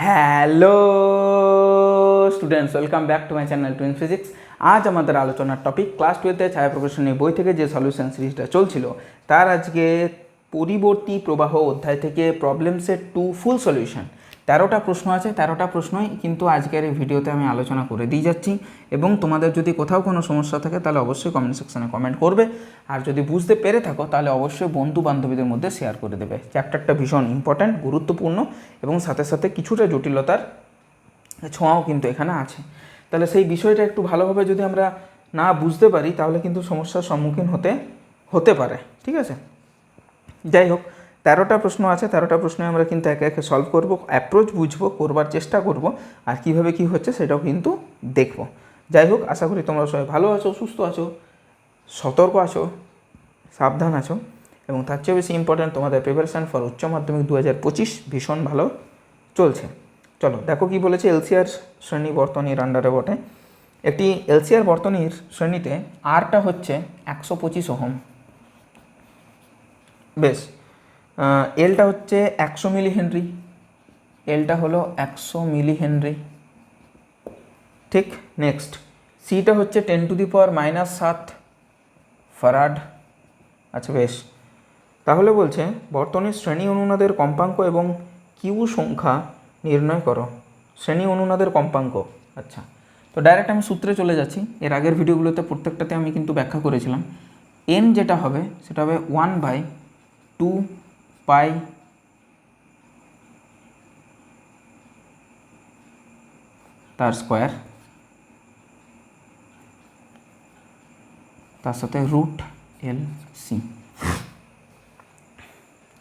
Hello students, welcome back to my channel twin physics. আজ আমাদের আলোচনার টপিক ক্লাস 12-এ ছায়া প্রকাশনী বই থেকে যে সলিউশন সিরিজটা চলছিল তার আজকে পরিবর্তী প্রবাহ অধ্যায় থেকে প্রবলেম সেট 2 ফুল সলিউশন। 13টা প্রশ্ন আছে, 13টা প্রশ্নই কিন্তু আজকের এই ভিডিওতে আমি আলোচনা করে দিয়ে যাচ্ছি। এবং তোমাদের যদি কোথাও কোনো সমস্যা থাকে তাহলে অবশ্যই কমেন্ট সেকশানে কমেন্ট করবে, আর যদি বুঝতে পেরে থাকো তাহলে অবশ্যই বন্ধু বান্ধবীদের মধ্যে শেয়ার করে দেবে। চ্যাপ্টারটা ভীষণ ইম্পর্ট্যান্ট, গুরুত্বপূর্ণ এবং সাথে সাথে কিছুটা জটিলতার ছোঁয়াও কিন্তু এখানে আছে। তাহলে সেই বিষয়টা একটু ভালোভাবে যদি আমরা না বুঝতে পারি তাহলে কিন্তু সমস্যার সম্মুখীন হতে পারে। ঠিক আছে, যাই হোক, 13টা প্রশ্ন আছে, 13টা প্রশ্নে আমরা কিন্তু একে একে সলভ করব, অ্যাপ্রোচ বুঝবো, করবার চেষ্টা করব, আর কীভাবে কী হচ্ছে সেটাও কিন্তু দেখব। যাই হোক, আশা করি তোমরা সবাই ভালো আছো, সুস্থ আছো, সতর্ক আছো, সাবধান আছো, এবং তার চেয়ে বেশি ইম্পর্ট্যান্ট তোমাদের প্রিপারেশান ফর উচ্চ মাধ্যমিক 2025 ভীষণ ভালো চলছে। চলো দেখো কি বলেছে। এলসিআর শ্রেণী বর্তনীর আন্ডারে বটে একটি এলসিআর বর্তনীর শ্রেণীতে আরটা হচ্ছে 125 ওহম, বেশ। এলটা হচ্ছে 100 মিলি হেনরি, এলটা হলো 100 মিলি হেনরি, ঠিক। নেক্সট, সিটা হচ্ছে 10⁻⁻7 ফারাড। আচ্ছা বেশ, তাহলে বলছে বর্তনীর শ্রেণী অনুনাদের কম্পাঙ্ক এবং কিউ সংখ্যা নির্ণয় করো। শ্রেণী অনুনাদের কম্পাঙ্ক, আচ্ছা, তো ডাইরেক্ট আমি সূত্রে চলে যাচ্ছি। এর আগের ভিডিওগুলোতে প্রত্যেকটাতে আমি কিন্তু ব্যাখ্যা করেছিলাম। এন যেটা হবে সেটা হবে 1/2 পাই তার স্কোয়ার, তার সাথে রুট এল সি।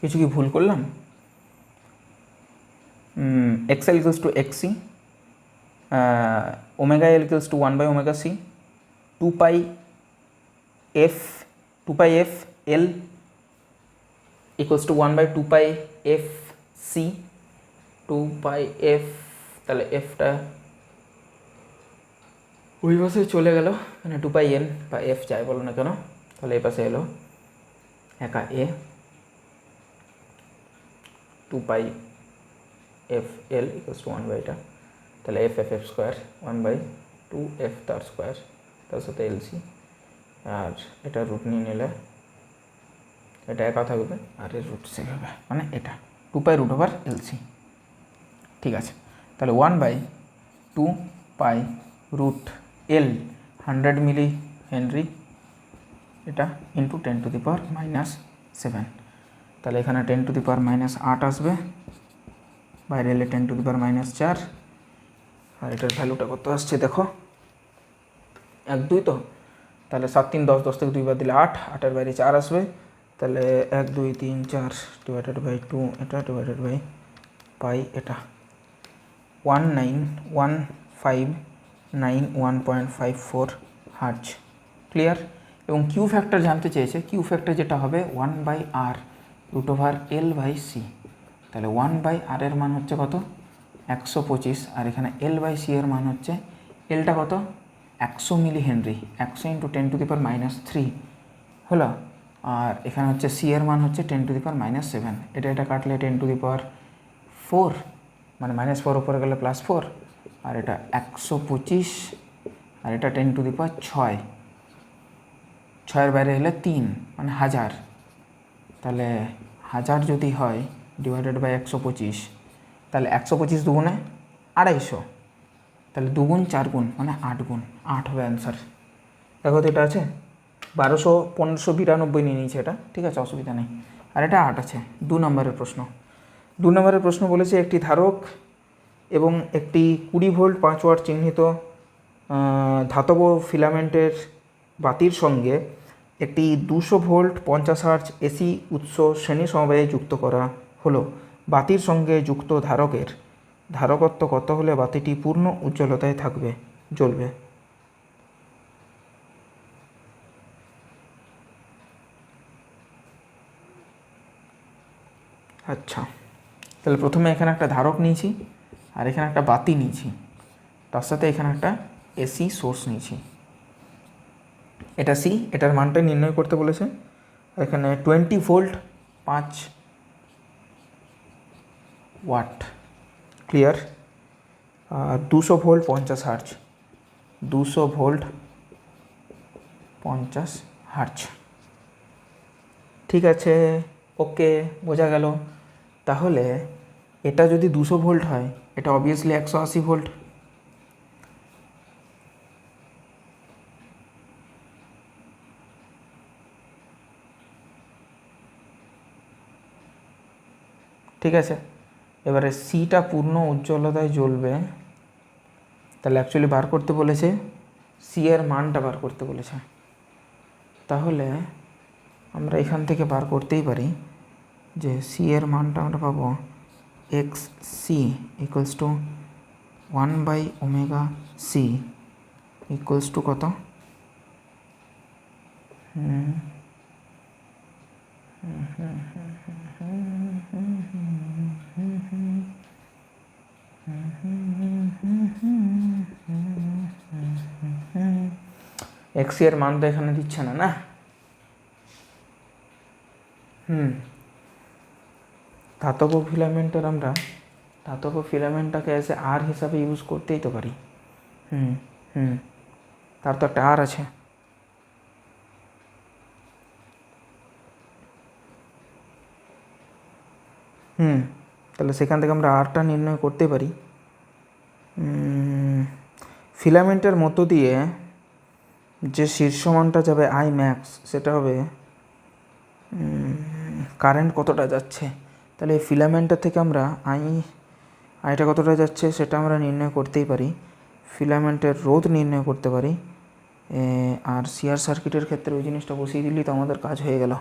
কিছু কি ভুল করলাম? XL equals to XC, omega L equals to 1/ωc, 2π f L equals to 1/2π F C, 2π F, তাহলে এফটা ওই পাশে চলে গেল, মানে 2π এন বা এফ যাই বলো না কেন, তাহলে এই পাশে এলো একা এ, 2π এফ এল ইকুয়ালস টু 1/, তাহলে F F F square 1/2 F তার স্কোয়ার, তার সাথে এলসি, আর এটা রুট নিয়ে নিলে এটা একা থাকবে আর এর রুট সেভ হবে, মানে এটা 2π √ এলসি। ঠিক আছে, তাহলে 1/2π রুট এল 100 মিলি হেনরি, এটা ইন্টু 10⁻⁻7, তাহলে এখানে 10⁻⁻8 আসবে, বাইরে এলে 10⁻⁻4, আর এটার ভ্যালুটা কত আসছে দেখো, 1 2, তো তাহলে 7 3 10, 10 থেকে 2 বাদ দিলে 8, 8-এর বাইরে 4 আসবে, তাহলে 1 2 3 4 /2 এটা /π এটা 19159.54 হার্জ। ক্লিয়ার? এবং কিউ ফ্যাক্টর জানতে চেয়েছে, কিউ ফ্যাক্টর যেটা হবে 1/r √L/c, তাহলে 1/r এর মান হচ্ছে কত? 125, আর এখানে L/c এর মান হচ্ছে, এলটা কত? 100 মিলি হেনরি, 100 × 10⁻³ হলো, আর এখানে হচ্ছে সি এর মান হচ্ছে 10⁻⁻7, এটা কাটলে 10⁻4, মানে -4 উপরে গেলে +4, আর এটা 125, আর এটা 10⁶, 6-এর বাইরে এলে 3, মানে 1000, তাহলে 1000 যদি হয় /125, তাহলে 125 দুগুণে 250, তাহলে 2 গুণ 4 গুণ মানে 8 গুণ, 8 হবে অ্যান্সার। দেখো তো এটা আছে, 1592 নিয়ে নিয়েছে এটা, ঠিক আছে, অসুবিধা নেই, আর এটা 8 আছে। 2 নম্বরের প্রশ্ন, 2 নম্বরের প্রশ্ন বলেছে একটি ধারক এবং একটি 20 ভোল্ট 5 ওয়াট চিহ্নিত ধাতব ফিলামেন্টের বাতির সঙ্গে একটি 200 ভোল্ট 50 হার্জ এসি উৎস শ্রেণী সমবায়ে যুক্ত করা হলো। বাতির সঙ্গে যুক্ত ধারকের ধারকত্ব কত হলে বাতিটি পূর্ণ উজ্জ্বলতায় জ্বলবে? আচ্ছা, তাহলে প্রথমে এখানে একটা ধারক নিয়েছি, আর এখানে একটা বাতি নিয়েছি, তার সাথে এখানে একটা এসি সোর্স নিয়েছি। এটা সি, এটার মানটা নির্ণয় করতে বলেছে। এখানে 20 ভোল্ট 5 ওয়াট ক্লিয়ার। আর 200 ভোল্ট 50 হার্জ, 200 ভোল্ট 50 হার্জ। ঠিক আছে, ওকে, বোঝা গেল। তাহলে এটা যদি 200 ভোল্ট হয়, এটা অবভিয়াসলি 180 ভোল্ট। ঠিক আছে, এবারে সিটা পূর্ণ উজ্জ্বলতায় জ্বলবে, তাহলে অ্যাকচুয়ালি বার করতে বলেছে সি এর মানটা বার করতে বলেছে। তাহলে আমরা এখান থেকে বার করতেই পারি যে সি এর মানটা আমরা পাবো X C equals to 1/ωc equals to কত, এক্স এর মান তো এখানে দিচ্ছে না, না? ধাতব ফিলামেন্টটাকে এসে আর হিসাবে ইউজ করতেই তো পারি। তার তো একটা আর আছে। তাহলে সেখান থেকে আমরা আরটা নির্ণয় করতে পারি। ফিলামেন্টের মধ্য দিয়ে যে শীর্ষমানটা যাবে আই ম্যাক্স, সেটা হবে কারেন্ট কতটা যাচ্ছে। তাহলে এই ফিলামেন্টটা থেকে আমরা আইটা কতটা যাচ্ছে সেটা আমরা নির্ণয় করতেই পারি। ফিলামেন্টের রোধ নির্ণয় করতে পারি। আর সিআর সার্কিটের ক্ষেত্রে ওই জিনিসটা বসিয়ে দিলেই তো আমাদের কাজ হয়ে গেল।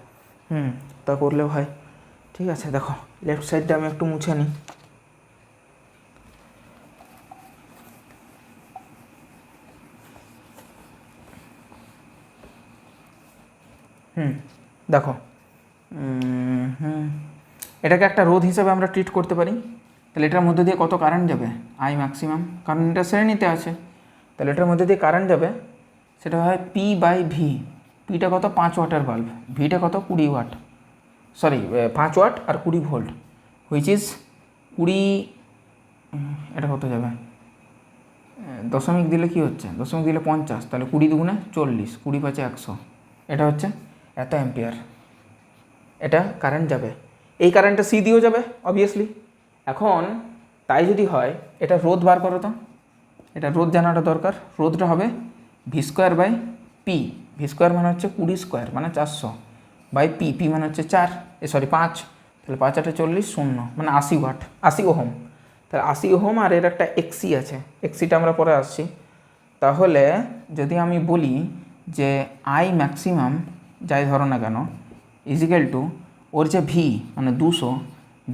তা করলেও হয়। ঠিক আছে, দেখো লেফট সাইডটা আমি একটু মুছে নিই। দেখো, এটাকে একটা রোধ হিসাবে আমরা ট্রিট করতে পারি। তাহলে এটার মধ্যে দিয়ে কত কারেন্ট যাবে, আই ম্যাক্সিমাম, কারণ এটা শ্রেণীতে আছে। তাহলে এটার মধ্যে দিয়ে কারেন্ট যাবে, সেটা হয় P/V। পিটা কত, 5 ওয়াটের বাল্ব, ভিটা কত, 20 ওয়াট, সরি 5 ওয়াট আর 20 ভোল্ট, হুইচ ইজ 20, এটা কত যাবে, দশমিক দিলে কি হচ্ছে, দশমিক দিলে 50, তাহলে 20 দুগুণে 40, 20 পাঁচে 100, এটা হচ্ছে এত অ্যাম্পিয়ার। এটা কারেন্ট যাবে, এই কারেন্টটা সি দিয়েও যাবে অবভিয়াসলি। এখন তাই যদি হয়, এটা রোধ বার করো তো, এটা রোধ জানাটা দরকার। রোধটা হবে V²/P, V² মানে হচ্ছে 20² মানে 400, বাই P মানে হচ্ছে 5, তাহলে 5 8 40, 0 মানে 80 ওয়াট, 80 ওহম। তাহলে 80 ওহম আর এর একটা এক্সি আছে, এক্সিটা আমরা পরে আসছি। তাহলে যদি আমি বলি যে আই ম্যাক্সিমাম যাই ধরো না কেন ইজিক্যাল টু ওর যে ভি মানে 200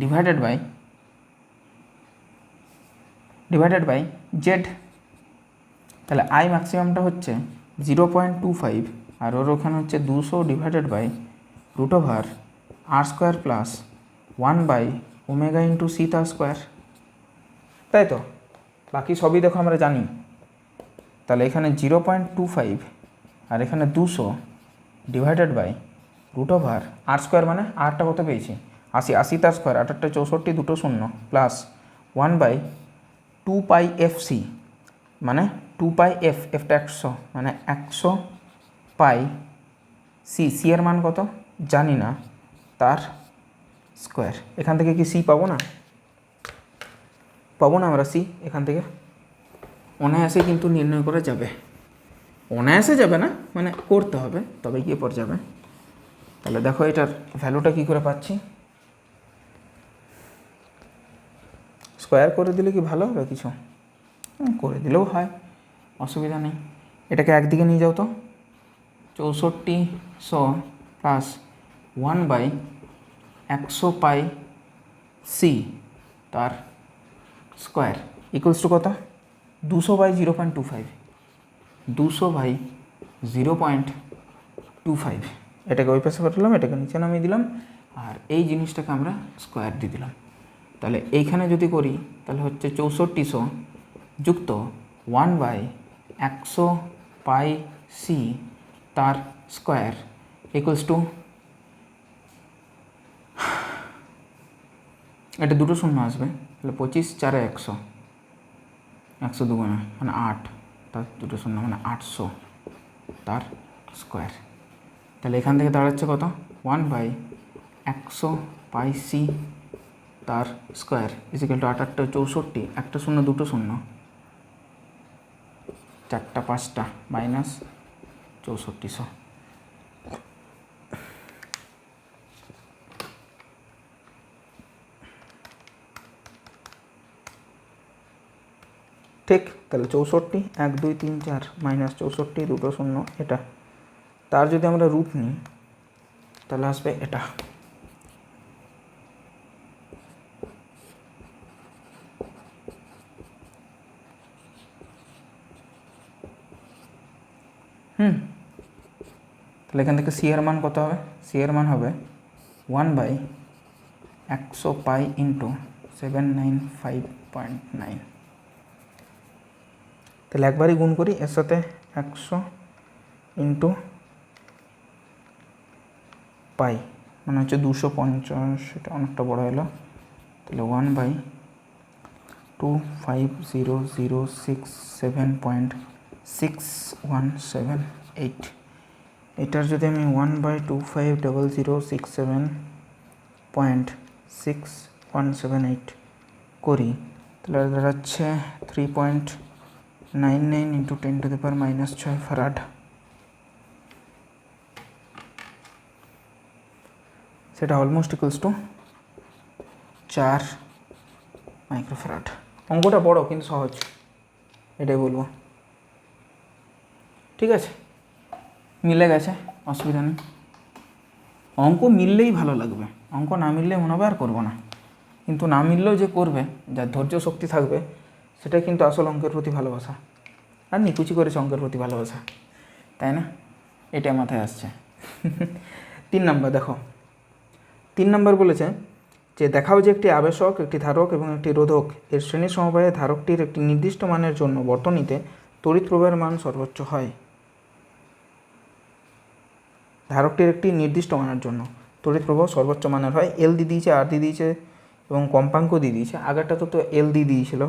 ডিভাইডেড বাই জেড। তাহলে আই ম্যাক্সিমামটা হচ্ছে 0.25 আর ওর ওখানে হচ্ছে 200 divided by √r² plus 1/ω × c², তাই তো? বাকি সবই দেখো আমরা জানি। তাহলে এখানে 0.25 আর এখানে 200 ডিভাইডেড বাই √r² মানে আরটা কত পেয়েছি, 80, 80 তার স্কোয়ার, 8 8 64, 2 0 প্লাস 1/2πfc মানে 2πf, এফটা 100 মানে 100π সি এর মান কত জানি না, তার স্কোয়ার। এখান থেকে কি সি পাবো না আমরা সি এখান থেকে অনায়াসে কিন্তু নির্ণয় করা যাবে। অনায়াসে যাবে না, মানে করতে হবে, তবে গিয়ে পর যাবে। তাহলে দেখো এটার ভ্যালুটা কী করে পাচ্ছি, স্কোয়ার করে দিলে কি ভালো হবে কিছু, করে দিলেও হয়, অসুবিধা নেই। এটাকে একদিকে নিয়ে যাও তো, 6400 প্লাস 1/100πc তার স্কোয়ার ইকুয়ালস টু কত, 200/0.25, 200/0.25। এটাকে ওই পাশে পাঠালাম, এটাকে নিচে নামিয়ে দিলাম, আর এই জিনিসটাকে আমরা স্কোয়ার দিয়ে দিলাম। তাহলে এইখানে যদি করি তাহলে হচ্ছে 6400 যুক্ত 1/100πc তার স্কোয়ার ইকুয়ালস টু এটা দুটো শূন্য আসবে, তাহলে 25 4 100, 100 দুগুণে মানে 8, তার দুটো শূন্য মানে 800 তার স্কোয়ার। তাহলে এখান থেকে দাঁড়াচ্ছে কত? 1/100 পাই সি তার স্কোয়ার ইজিক্যাল টু 8 8 64, একটা শূন্য দুটো শূন্য, 4টা 5টা মাইনাস 6400। ঠিক, তাহলে 64 1 2 3 4 মাইনাস 64 দুটো শূন্য এটা, তার যদি আমরা রুট নিই তাহলে আসবে এটা। তাহলে এখান থেকে সি এর মান কত হবে? সি এর মান হবে 1/100 পাই ইন্টু 795.9। তাহলে একবারই গুণ করি এর সাথে 100 ইন্টু পাই মানে হচ্ছে 250, এটা অনেকটা বড় হলো। তাহলে 1/25006.6178। এটার যদি আমি 1/25067.6178 করি তাহলে দাঁড়াচ্ছে 3.99 ইন্টু 10⁻⁻6 ফ্যারাড। সেটা অলমোস্ট ইকুয়ালস টু 4 মাইক্রোফ্যারাড। অঙ্কটা বড় কিন্তু সহজ, এটাই বলবো। ঠিক আছে, মিলে গেছে, অসুবিধা নেই। অঙ্ক মিললেই ভালো লাগবে, অঙ্ক না মিললে মনে হবে আর করবো না। কিন্তু না মিললেও যে করবে, যার ধৈর্য শক্তি থাকবে, সেটাই কিন্তু আসল অঙ্কের প্রতি ভালোবাসা। আর নিকুচি করেছে অঙ্কের প্রতি ভালোবাসা, তাই না? এটা মাথায় আসছে। 3 নাম্বার দেখো, 3 নাম্বার বলেছে যে দেখাও যে একটি আবেশক, একটি ধারক এবং একটি রোধক এর শ্রেণী সমবায়ে ধারকটির একটি নির্দিষ্ট মানের জন্য বর্তনীতে তড়িৎ প্রবাহের মান সর্বোচ্চ হয়। ধারকটির একটি নির্দিষ্ট মানের জন্য তড়িৎ প্রবাহ সর্বোচ্চ মানের হয়। এল দিয়ে দিয়েছে, আর দিয়ে দিয়েছে এবং কম্পাঙ্ক দিয়ে দিয়েছে। আগেরটা তো এল দিয়ে দিয়েছিল,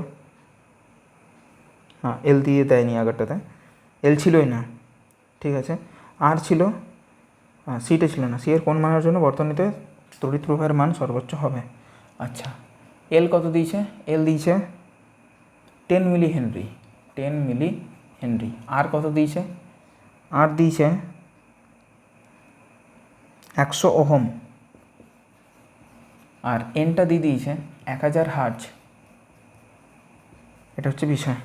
হ্যাঁ এল দিয়ে দেয়নি আগেরটাতে, এল ছিলই না, ঠিক আছে। আর ছিল, সিটা ছিল না। সি এর কোন মানের জন্য বর্তনীতে তড়িৎ প্রবাহের মান সর্বোচ্চ হবে? আচ্ছা, এল কত দিয়েছে? এল দিয়েছে 10 মিলি হেনরি, 10 মিলি হেনরি। আর কত দিয়েছে? আর দিয়েছে 100 ওহম। আর এনটা দিয়ে দিয়েছে 1000 হার্জ। এটা হচ্ছে বিষয়,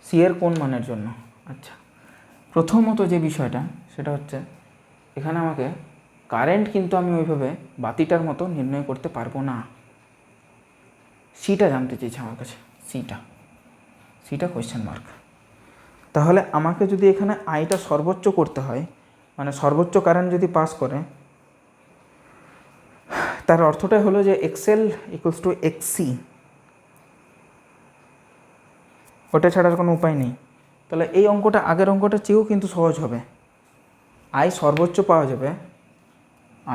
সি এর কোন মানের জন্য। আচ্ছা, প্রথমত যে বিষয়টা সেটা হচ্ছে এখানে আমাকে কারেন্ট কিন্তু আমি ওইভাবে বাতিটার মতো নির্ণয় করতে পারবো না। সিটা জানতে চেয়েছে আমার কাছে, সিটা কোয়েশ্চেন মার্ক। তাহলে আমাকে যদি এখানে আইটা সর্বোচ্চ করতে হয়, মানে সর্বোচ্চ কারেন্ট যদি পাস করে, তার অর্থটাই হলো যে এক্সএল ইকুয়ালস টু এক্সসি, ওটা ছাড়ার কোনো উপায় নেই। তাহলে এই অঙ্কটা আগের অঙ্কটা চেয়েও কিন্তু সহজ হবে। আই সর্বোচ্চ পাওয়া যাবে,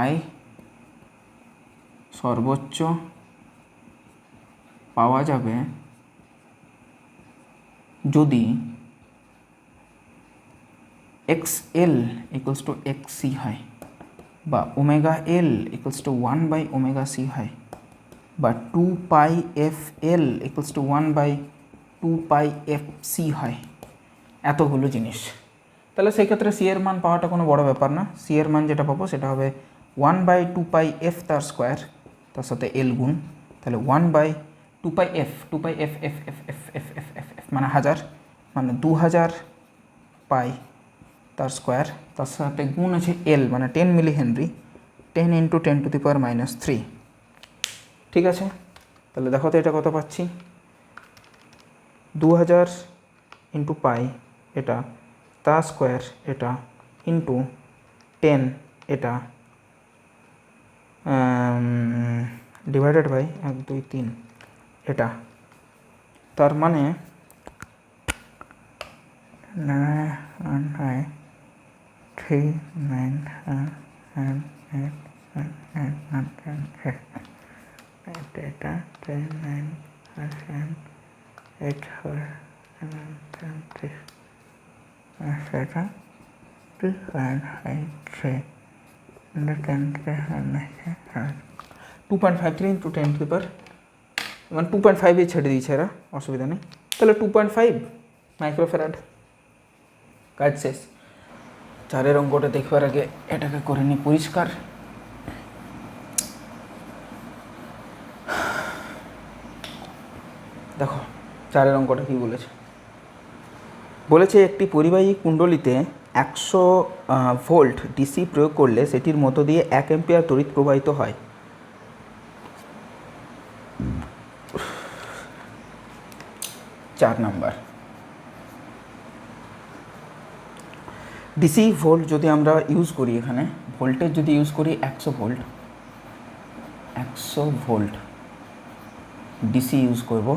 আই সর্বোচ্চ পাওয়া যাবে যদি X L equals to X C হয়, বা omega L equals to 1/ωc হয়, বা 2πfl ইকুয়ালস টু 1/2πfc হয়, এতগুলো জিনিস। তাহলে সেই ক্ষেত্রে সি এর মান পাওয়াটা কোনো বড় ব্যাপার না। সি এর মান যেটা পাবো সেটা হবে 1/2πf তার স্কোয়ার, তার সাথে এল গুণ। তাহলে 1/2πf, 2πf F F F F F F F মানে 1000, মানে 2000 পাই তার স্কোয়ার, তার সাথে গুণ আছে এল মানে 10 মিলি হেনরি, 10 ইন্টু 10⁻³ ঠিক আছে। তাহলে দেখো তো এটা কত পাচ্ছি, 2000 ইন্টু পাই এটা, তার স্কোয়ার এটা, ইন্টু 10 এটা, ডিভাইডেড বাই 1 2 3 এটা। তার মানে 398 এটা 10 9 7 8 4 7 10 এটা 2 5 3 2.53 into 10 to the power মানে 2.5 এ ছেড়ে দিয়েছে এরা, অসুবিধা নেই। তাহলে 2.5 মাইক্রোফ্যারাড। কাজ শেষ। চারের অঙ্কটা দেখবার আগে এটাকে করে নিই পরিষ্কার। দেখো চারের অঙ্কটা কী বলেছে। বলেছে একটি পরিবাহী কুণ্ডলিতে 100 ভোল্ট ডিসি প্রয়োগ করলে সেটির মধ্য দিয়ে 1 অ্যাম্পিয়ার তড়িৎ প্রবাহিত হয়। চার নাম্বার, ডিসি ভোল্ট যদি আমরা ইউজ করি, এখানে ভোল্টেজ যদি ইউজ করি 100 ভোল্ট ডিসি ইউজ করব,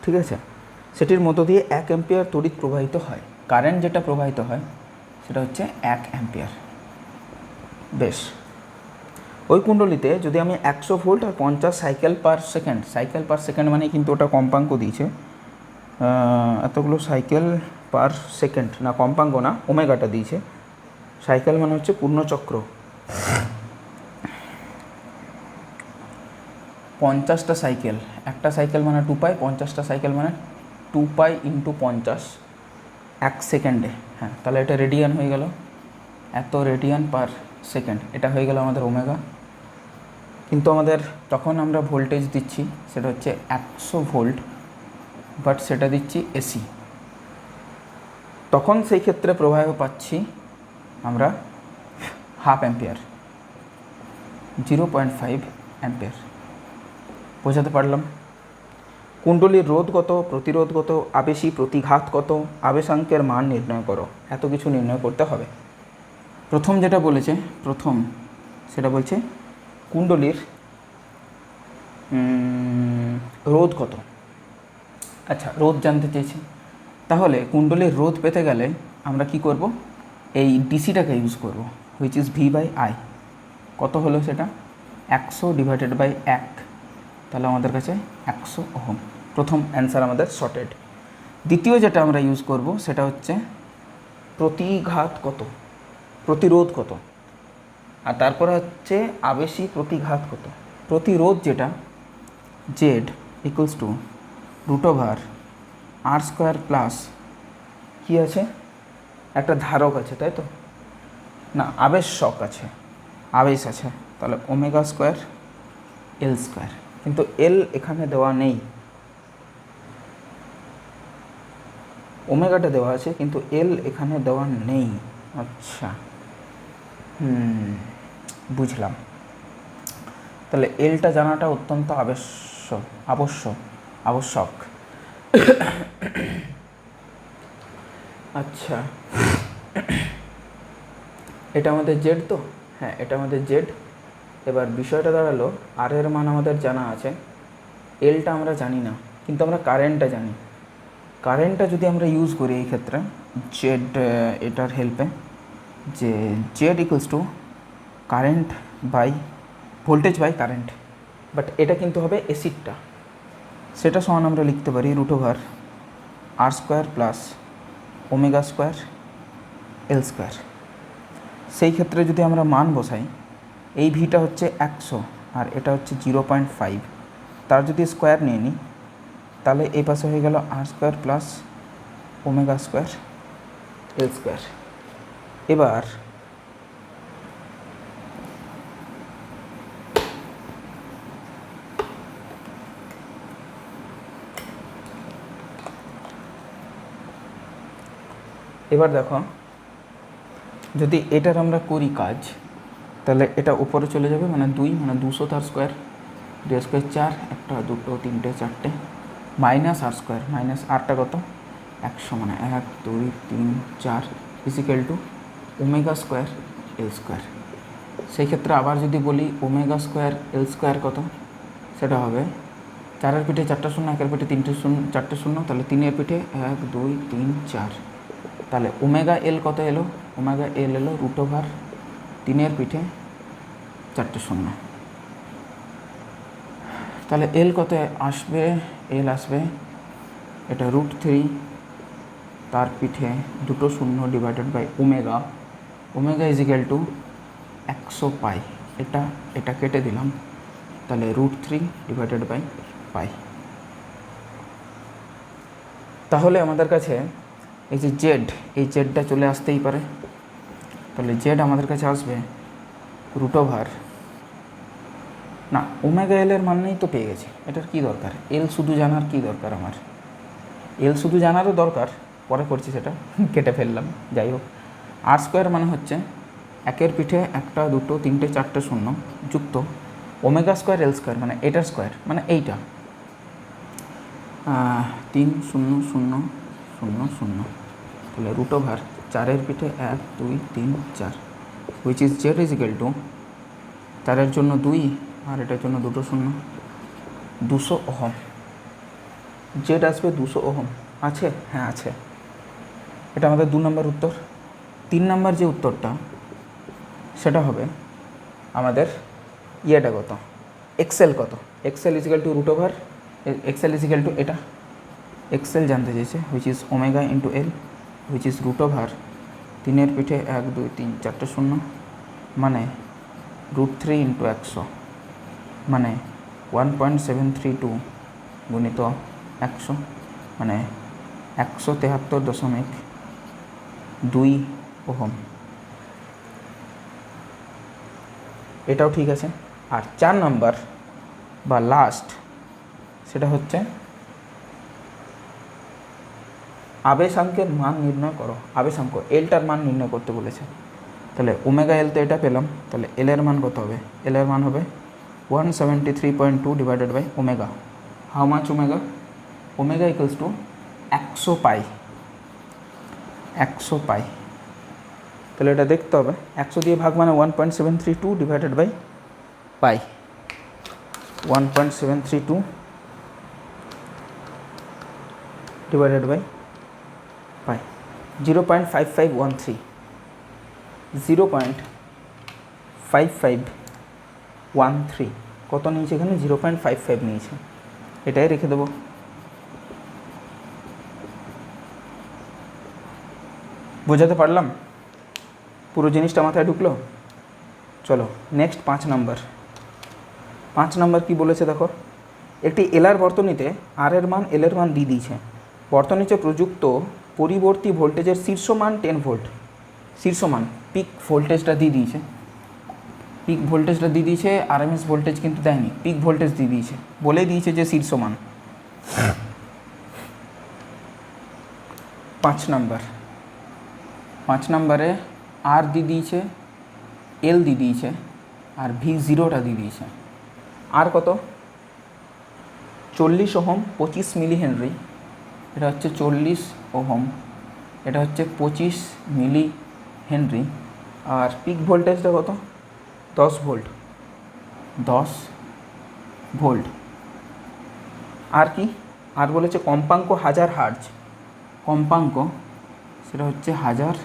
ঠিক আছে। সেটির মধ্য দিয়ে 1 অ্যাম্পিয়ার তড়িৎ প্রবাহিত হয়। কারেন্ট যেটা প্রবাহিত হয় সেটা হচ্ছে 1 অ্যাম্পিয়ার। বেশ, ওই কুণ্ডলিতে যদি আমি 100 ভোল্ট আর 50 সাইকেল পার সেকেন্ড মানে কিন্তু ওটা কম্পাঙ্ক দিয়েছে, এতগুলো সাইকেল পার সেকেন্ড না, কম্পাঙ্ক না, ওমেগাটা দিয়েছে। সাইকেল মানে হচ্ছে পূর্ণচক্র। 50টা সাইকেল, একটা সাইকেল মানে 2 পাই, 50টা সাইকেল মানে 2 পাই ইন্টু 50 1 সেকেন্ডে। হ্যাঁ, তাহলে এটা রেডিয়ান হয়ে গেল, এত রেডিয়ান পার সেকেন্ড, এটা হয়ে গেল আমাদের ওমেগা। কিন্তু আমাদের তখন আমরা ভোল্টেজ দিচ্ছি সেটা হচ্ছে 100 ভোল্ট, বাট সেটা দিচ্ছি এসি। তখন সেই ক্ষেত্রে প্রবাহ পাচ্ছি আমরা 1/2 অ্যাম্পিয়ার, 0.5 অ্যাম্পিয়ার। বোঝাতে পারলাম? কুণ্ডলীর রোধ কত, প্রতিরোধ কত, আবেশী প্রতিঘাত কত, আবেশাঙ্কের মান নির্ণয় করো, এত কিছু নির্ণয় করতে হবে। প্রথম যেটা বলেছে, সেটা বলছে কুণ্ডলীর রোধ কত। আচ্ছা, রোধ জানতে চেয়েছি। তাহলে কুণ্ডলীর রোধ পেতে গেলে আমরা কি করব, এই ডিসিটাকে ইউজ করব, হুইচ ইজ V/I। কত হলো সেটা? 100 ডিভাইডেড বাই 1, তাহলে আমাদের কাছে 100 ওহম। প্রথম অ্যান্সার আমাদের শর্টেড। দ্বিতীয় যেটা আমরা ইউজ করব সেটা হচ্ছে প্রতিঘাত কত, প্রতিরোধ কত, আর তারপরে হচ্ছে আবেশী প্রতিঘাত কত। প্রতিরোধ যেটা Z equals to √R² plus কী আছে, একটা ধারক আছে, তাই তো না, আবেশক আছে, আবেশ আছে, তাহলে ω² L²। কিন্তু এল এখানে দেওয়া নেই, ওমেগাটা দেওয়া আছে কিন্তু এল এখানে দেওয়া নেই। আচ্ছা, বুঝলাম। তাহলে এলটা জানাটা অত্যন্ত আবশ্যক। আচ্ছা, এটা আমাদের জেড তো? হ্যাঁ, এটা আমাদের জেড। এবার বিষয়টা দাঁড়ালো, আর এর মান আমাদের জানা আছে, এলটা আমরা জানি না, কিন্তু আমরা কারেন্টটা জানি। কারেন্টটা যদি আমরা ইউজ করি এই ক্ষেত্রে জেড, এটার হেল্পে, যে Z equals to current by voltage by current, but এটা কিন্তু হবে এসিডটা, সেটা সমান আমরা লিখতে পারি √R² প্লাস ω² L²। সেই ক্ষেত্রে যদি আমরা মান বসাই, এই ভিটা হচ্ছে 100 আর এটা হচ্ছে 0.5, তার যদি স্কোয়ার নিয়ে নিই তাহলে এই পাশে হয়ে গেল R² প্লাস ω² L²। এবার দেখো, যদি এটার আমরা করি কাজ, তাহলে এটা উপরে চলে যাবে, মানে 2 মানে 200 তার square, 2 square 4, 1 2 3 4, minus R², minus আরটা কত 100, মানে 1 2 3 4 ইজিক্যাল টু ω² L²। সেই ক্ষেত্রে আবার যদি বলি ω² L² কত, সেটা হবে 4-এর পিঠে 4টা শূন্য, 1-এর পিঠে 3টে শূন্য, 4টে শূন্য, তাহলে 3-এর পিঠে 1 2 3 4, তাহলে ω∙L কত এলো, ω∙L এলো √3-এর পিঠে 4টে শূন্য। তাহলে এল কত আসবে? এল আসবে এটা √3, তার পিঠে দুটো শূন্য divided by omega, omega is equal to 100 pi. এটা কেটে দিলাম, তাহলে √3 ডিভাইডেড বাই পাই। তাহলে আমাদের কাছে এই যে জেড, এই জেডটা চলে আসতেই পারে। তাহলে জেড আমাদের কাছে আসবে √, না ওমেগা এল এর মান নেই তো পেয়ে গেছি, এটার কি দরকার? এল শুধু জানার কি দরকার আমার? এল শুধু জানারও দরকার, পরে করছি সেটা, কেটে ফেললাম। যাই হোক, r² মানে হচ্ছে একের পিঠে একটা দুটো তিনটে চারটে শূন্য যুক্ত ওমেগা² L² মানে এটার স্কোয়ার, মানে এইটা 3 0 0 0 0, তাহলে √, 4-এর পিঠে 1 2 3 4, which is Z is equal to 4-এর জন্য 2 আর এটার জন্য দুটো শূন্য, 200 ওহম। জেড আসবে 200 ওহম। আছে? হ্যাঁ আছে। এটা আমাদের 2 নম্বর উত্তর। 3 নম্বর যে উত্তরটা সেটা হবে আমাদের ইয়েটা কত, এক্সেল কত? XL is equal to √, XL is equal to এটা, এক্সেল জানতে চেয়েছে, which is omega into L, which is √, 3-এর পিঠে 1 2 3 4টে শূন্য, মানে √3 ইন্টু 100, মানে 1.732 গুণিত 100, মানে 173.2 ওহম। এটাও ঠিক আছে। আর 4 নাম্বার বা লাস্ট, সেটা হচ্ছে আবেশাঙ্কের মান নির্ণয় করো। আবেশাঙ্ক এলটার মান নির্ণয় করতে বলেছে। তাহলে ওমেগা এল তো এটা পেলাম, তাহলে এল এর মান কত হবে? এল এর মান হবে 173.2 divided by omega. How much omega? Omega equals to 100 pi, 100 pi. তাহলে এটা দেখতে হবে 100 দিয়ে ভাগ মানে 1.732 divided by pi, 1.732 divided by pi, 0.5513, 0.5513 কত নিয়েছে এখানে? 0.55 নিয়েছে। এটাই রেখে দেবো। বোঝাতে পারলাম? পুরো জিনিসটা মাথায় ঢুকলো? চলো নেক্সট 5 নাম্বার। 5 নাম্বার কী বলেছে দেখো, একটি এলআর বর্তনীতে আর এর মান এল এর মান দিয়ে দিয়েছে। বর্তনীতে প্রযুক্ত পরিবর্তী ভোল্টেজের শীর্ষ মান 10 ভোল্ট, শীর্ষ মান পিক ভোল্টেজটা দিয়ে দিয়েছে, পিক ভোল্টেজটা দিয়ে দিয়েছে, আরএমএস ভোল্টেজ কিন্তু দেয়নি, পিক ভোল্টেজ দিয়ে দিয়েছে, বলে দিয়েছে যে শীর্ষ মান। 5 নাম্বার, 5 নাম্বারে আর দিয়ে দিয়েছে, এল দিয়ে দিয়েছে, আর V0টা দিয়ে দিয়েছে। আর কত? 40 ওহম, 25 মিলি হেনরি, এটা হচ্ছে 40 ওহম, এটা হচ্ছে 25 মিলি হেনরি। আর পিক ভোল্টেজটা কত? 10 ভোল্ট, 10 ভোল্ট। আর কি? আর বলেছে কম্পাঙ্ক 1000 হার্জ, কম্পাঙ্ক সেটা হচ্ছে 1000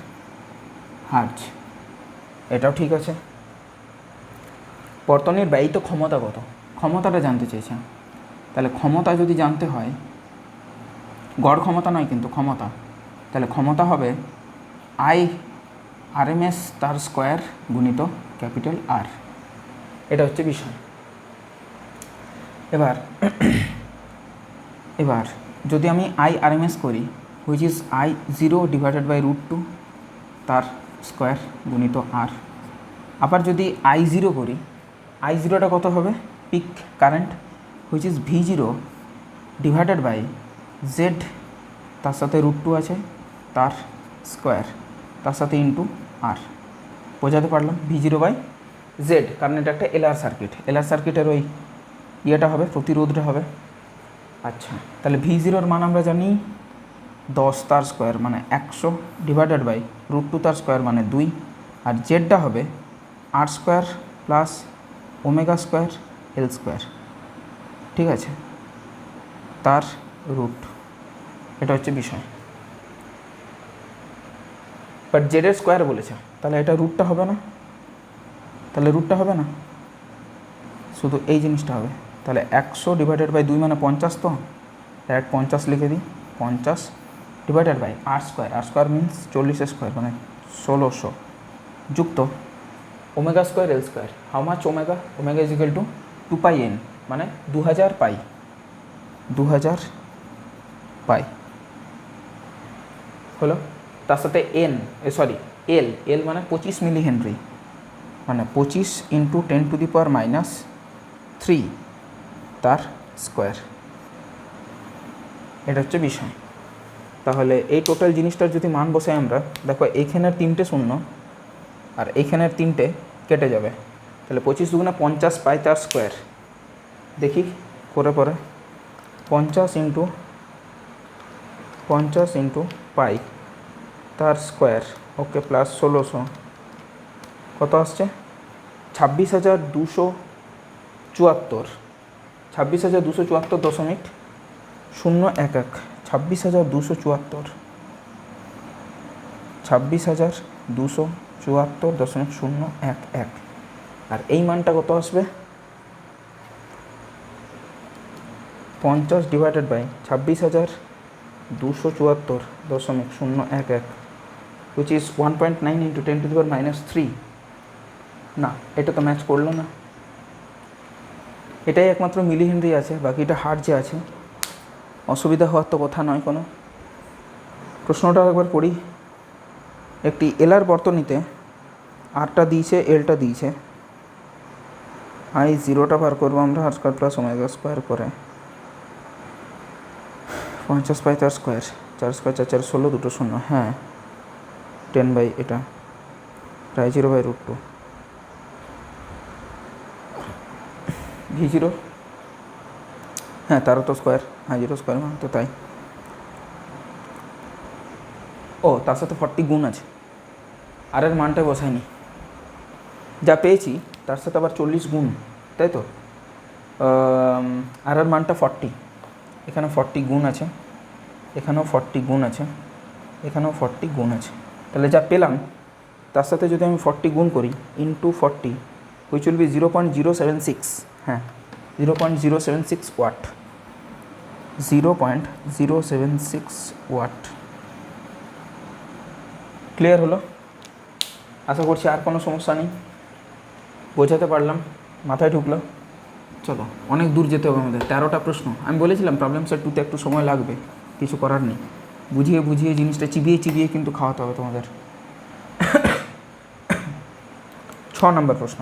হার্জ, এটাও ঠিক আছে। বর্তনীর ব্যয়িত ক্ষমতা কত? ক্ষমতাটা জানতে চেয়েছে। তাহলে ক্ষমতা যদি জানতে হয়, গড় ক্ষমতা নয় কিন্তু ক্ষমতা, তাহলে ক্ষমতা হবে RMS তার স্কোয়ার গুণিত ক্যাপিটাল আর, এটা হচ্ছে বিষয়। এবার যদি আমি RMS করি, which is I0 divided by √2 তার স্কোয়ার গুণিত আর। আবার যদি I0 করি, I0টা কত হবে? Peak current, which is V0 divided by Z, তার সাথে √2 আছে, তার স্কোয়ার, তার সাথে ইন্টু আর। বোঝাতে পারলাম? V0 বাই জেড, কারণ এটা একটা এলআর সার্কিট, এলআর সার্কিটের ওই ইয়েটা হবে, প্রতিরোধটা হবে। আচ্ছা, তাহলে V0-র মান আমরা জানি 10 তার স্কোয়ার মানে 100 ডিভাইডেড বাই √2 তার স্কোয়ার মানে 2, আর জেডটা হবে R² plus omega square L square, ঠিক আছে, তার রুট। এটা হচ্ছে বিষয়। বাট জেডের স্কোয়ার বলেছে, তাহলে এটা রুটটা হবে না, তাহলে রুটটা হবে না, শুধু এই জিনিসটা হবে, তাহলে 100 ডিভাইডেড বাই 2 মানে 50, তো ডাইরেক্ট 50 লিখে দিই। 50 divided by R square means 40 square মানে 1600 যুক্ত omega square L square. How much omega? Omega is equal to 2 pi N মানে 2000 পাই, 2000 পাই হলো। তার সাথে এল মানে 25 মিলি হেনরি মানে 25 ইন্টু 10⁻³ তার স্কোয়ার। এটা হচ্ছে বিষয়। তাহলে এই টোটাল জিনিসটার যদি মান বসাই আমরা, দেখো এইখানের 3টে শূন্য আর এইখানের 3টে কেটে যাবে, তাহলে 25 দুগুণে 50 পাই তার স্কোয়ার। দেখি করে পরে 50 ইন্টু পাই তার স্কোয়ার, ওকে, প্লাস 1600 কত আসছে? 26,274, 26,274.011, 26,274, 26,274.011। আর এই মানটা কত আসবে? 50 divided by 26,274.011, which is 1.9 into 10⁻³ না, এটা তো ম্যাচ করলো না। এটাই একমাত্র মিলি হেনরি আছে, বাকিটা হার্জে আছে। অসুবিধা হওয়ার তো কথা নয় কোনো। প্রশ্নটা একবার পড়ি। একটি এলআর বর্তনীতে আরটা দিয়েছে, এলটা দিয়েছে। I0টা বার করবো আমরা, আর স্কোয়ার প্লাস ওমেগা স্কোয়ার করে 50 পাই তার স্কোয়ার, 4 স্কোয়ার 4 4 16, দুটো শূন্য, হ্যাঁ 10 বাই এটা I0/√2 V0, হ্যাঁ তারও তো স্কোয়ার, I0 স্কোয়ার মান তো তাই। ও তার সাথে 40 গুণ আছে, আর এর মানটা বসাইনি, যা পেয়েছি তার সাথে আবার 40 গুণ, তাই তো। আর এর মানটা 40, এখানে 40 গুণ আছে, এখানেও 40 গুণ আছে, এখানেও 40 গুণ আছে। তাহলে যা পেলাম তার সাথে যদি আমি 40 গুণ করি ইন্টু 40, হুইচ উইল বি 0.076, হ্যাঁ 0.076 ওয়াট, 0.076 ওয়াট। ক্লিয়ার হলো? আশা করছি আর কোনো সমস্যা নেই, বোঝাতে পারলাম, মাথায় ঢুকলো। চলো, অনেক দূর যেতে হবে আমাদের, 13টা প্রশ্ন। আমি বলেছিলাম প্রবলেম সেট 2তে একটু সময় লাগবে, কিছু করার নেই। বুঝিয়ে জিনিসটা চিবিয়ে কিন্তু খাওয়াতে হবে তোমাদের। 6 নম্বর প্রশ্ন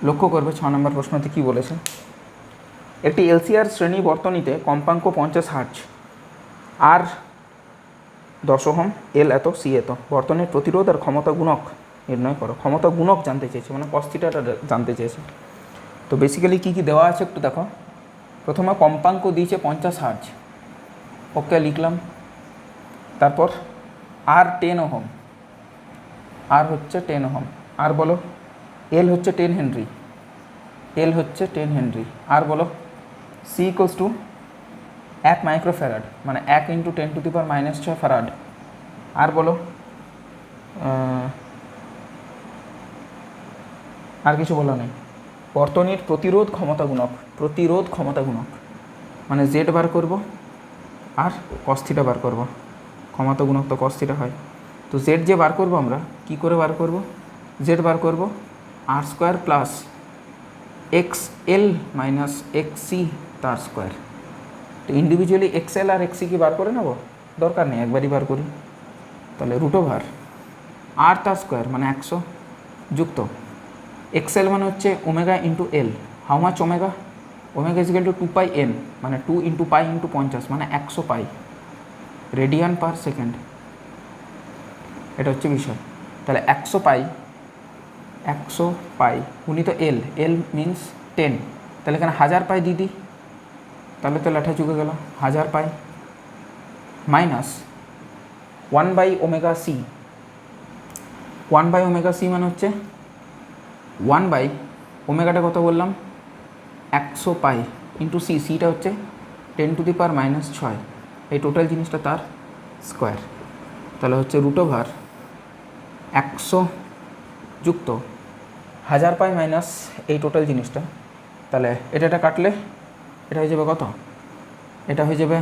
লক্ষ্য করবে। 6 নম্বর প্রশ্নতে কী বলেছে? একটি এলসিআর শ্রেণী বর্তনীতে কম্পাঙ্ক 50 হার্জ, আর 10 ওহম, এল এত, সি এত, বর্তনীর প্রতিরোধ আর ক্ষমতা গুণক নির্ণয় করো। ক্ষমতা গুণক জানতে চেয়েছে, মানে cos থিটাটা জানতে চেয়েছে। তো বেসিক্যালি কী কী দেওয়া আছে একটু দেখো। প্রথমে কম্পাঙ্ক দিয়েছে 50 হার্জ, ওকে লিখলাম। তারপর আর 10 ওহম, আর হচ্ছে 10 ওহম, আর বলো এল হচ্ছে 10 হেনরি, এল হচ্ছে 10 হেনরি, আর বলো সি ইকুয়ালস টু 1 মাইক্রোফ্যারাড মানে 1 ইন্টু 10⁻⁶ ফ্যারাড, আর বলো আর কিছু বলা নেই। বর্তনীর প্রতিরোধ ক্ষমতা গুণক মানে জেড বার করব আর cos থিটা বার করব। ক্ষমতা গুণক তো cos থিটা হয়, তো জেড যে বার করব আমরা কি করে বার করব? জেড বার করব R square plus XL minus XC তার স্কোয়ার। তো ইন্ডিভিজুয়ালি XL আর XC কি বার করে নেব? দরকার নেই, একবারই বার করি। তাহলে √R আর তার স্কোয়ার মানে 100 যুক্ত XL মানে হচ্ছে omega into L. How much omega? Omega is equal to 2 pi N মানে 2 ইন্টু পাই ইন্টু 50 মানে 100 পাই রেডিয়ান পার সেকেন্ড। এটা হচ্ছে বিষয়। তাহলে 100 পাই গুণিত এল, এল মিনস 10, তাহলে এখানে 1000 পাই দিদি, তাহলে তো লেঠা চুকে গেল 1000 পাই মাইনাস 1/ωc। 1/ωc মানে হচ্ছে 1 ওমেগাটা কত বললাম 100 পাই ইন্টু সি, সিটা হচ্ছে 10⁻⁶। এই টোটাল জিনিসটা তার স্কোয়ার। তাহলে হচ্ছে √ওভার 100 যুক্ত 1000 পাই মাইনাস এই টোটাল জিনিসটা তাহলে এটা কাটলে এটা হয়ে যাবে কত, এটা হয়ে যাবে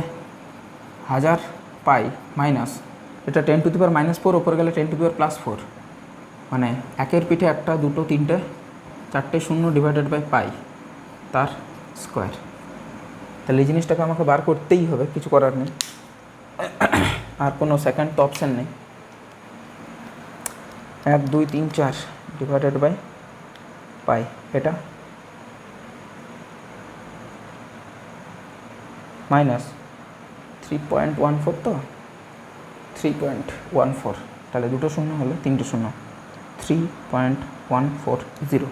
1000 পাই মাইনাস এটা 10⁻⁻4 ওপরে গেলে 10⁻+4, মানে একের পিঠে একটা দুটো তিনটে চারটে শূন্য ডিভাইডেড বাই পাই তার স্কোয়ার। তাহলে এই জিনিসটাকে আমাকে বার করতেই হবে, কিছু করার নেই, আর কোনো সেকেন্ড তো অপশান নেই। 1 2 3 4 ডিভাইডেড বাই পাই, এটা মাইনাস 3.14, তো 3.14, তাহলে দুটো শূন্য হলে তিনটে শূন্য, 3.140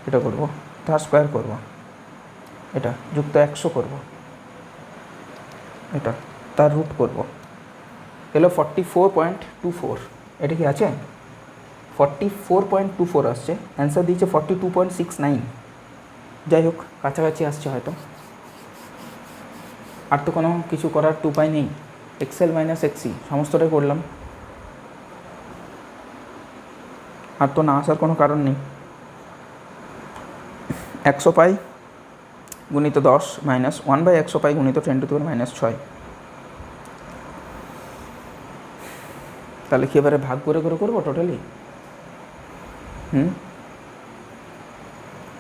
এটা করবো, তার স্কোয়ার করব, এটা যুক্ত 100 করব, এটা তার রুট করব, এলো 44.24। এটা কি আছে 44.24 আসছে, অ্যান্সার দিয়েছে 42.69। যাই হোক কাছাকাছি আসছে হয়তো, আর তো কোনো কিছু করার উপায় নেই। এক্সেল মাইনাস এক্সি সমস্তটাই করলাম, আর তো না আসার কোনো কারণ নেই। 100 পাই গুণিত 10 মাইনাস 1/100 পাই গুণিত 10⁻⁻6। তাহলে কি এবারে ভাগ করে করবো টোটালি?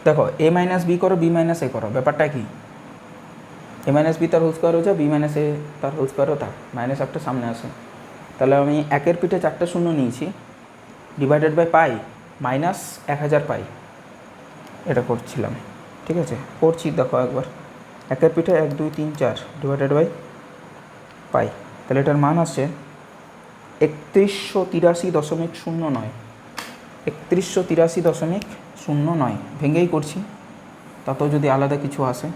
দেখো a মাইনাস বি করো, বি মাইনাস এ করো, ব্যাপারটা কি a মাইনাস বি তার হোল স্কোয়ার হচ্ছে, বি মাইনাস এ তার হোল স্কোয়ারও থাক, মাইনাস একটা সামনে আসে। তাহলে আমি একের পিঠে 4টে শূন্য নিয়েছি, ডিভাইডেড বাই পাই মাইনাস 1000 পাই, এটা করছিলাম, ঠিক আছে করছি, দেখো একবার একের পিঠে 1 2 3 4 ডিভাইডেড বাই পাই, তাহলে এটার মান আসছে 3183.09, 3183.09, ভেঙেই করছি, তাতেও যদি আলাদা কিছু আসে,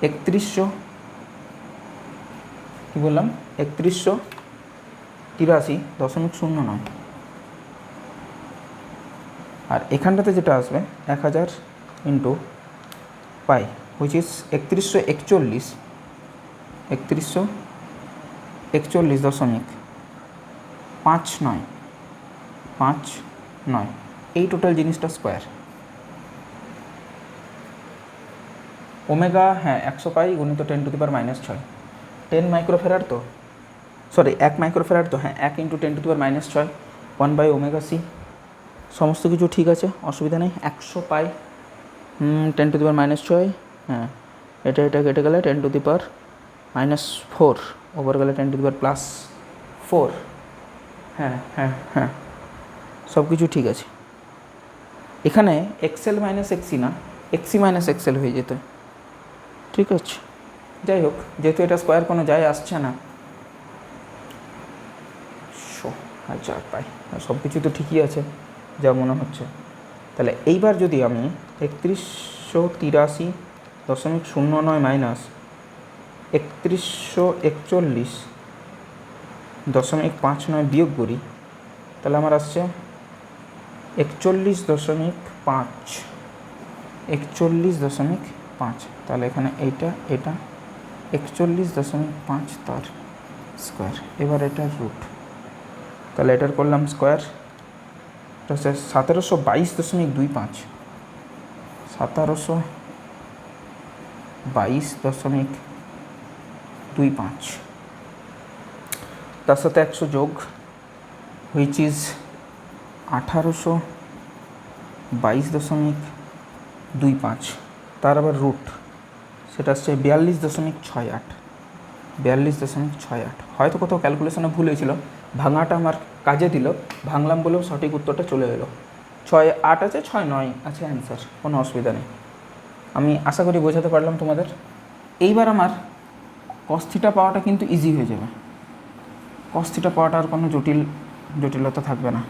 3100 কী বললাম 3183.09, আর এখানটাতে যেটা আসবে 1000 ইন্টু পাই হুইচ ইজ 3141.59 এই টোটাল জিনিসটা স্কোয়ার। ওমেগা হ্যাঁ 100 পাই গুণিত 10⁻⁻6, 10 মাইক্রোফেরাড তো, সরি 1 মাইক্রোফেরাড তো, হ্যাঁ 1 × 10⁻⁻6 1/ωc, সমস্ত কিছু ঠিক আছে, অসুবিধা নেই। 100 পাই 10⁻⁻6, হ্যাঁ এটা কেটে গেলে 10⁻⁻4 ওপর গেলে 10⁻+4, হ্যাঁ হ্যাঁ হ্যাঁ সব কিছু ঠিক আছে। এখানে এক্সেল মাইনাস এক্সি না, এক্সি মাইনাস এক্সেল হয়ে যেত, ঠিক আছে। যাই হোক যেহেতু এটা স্কোয়ার কোনো যায় আসছে না, 1000 পাই, সব কিছু তো ঠিকই আছে যা মনে হচ্ছে। তাহলে এইবার যদি আমি 3183.09 মাইনাস 3141.59 বিয়োগ করি, তাহলে আমার আসছে 41.5, তাহলে এখানে এইটা 41.5 তার স্কোয়ার। এবার এটার রুট, তাহলে এটার করলাম স্কোয়ার, এটা হচ্ছে 1722.25, 1722.25, তার সাথে 100 যোগ হুইচ ইজ 1822.25, তার আবার রুট, সেটা হচ্ছে 42.68, হয়তো কোথাও ক্যালকুলেশনে ভুল হয়েছিল, ভাঙাটা আমার কাজে দিল, ভাঙলাম বলেও সঠিক উত্তরটা চলে এলো। 6 8 আছে, 6 9 আছে অ্যান্সার, কোনো অসুবিধা নেই। আমি আশা করি বোঝাতে পারলাম তোমাদের। এইবার আমার cos θ পাওয়াটা কিন্তু ইজি হয়ে যাবে, cos θ পাওয়াটা আর কোনো জটিলতা থাকবে না।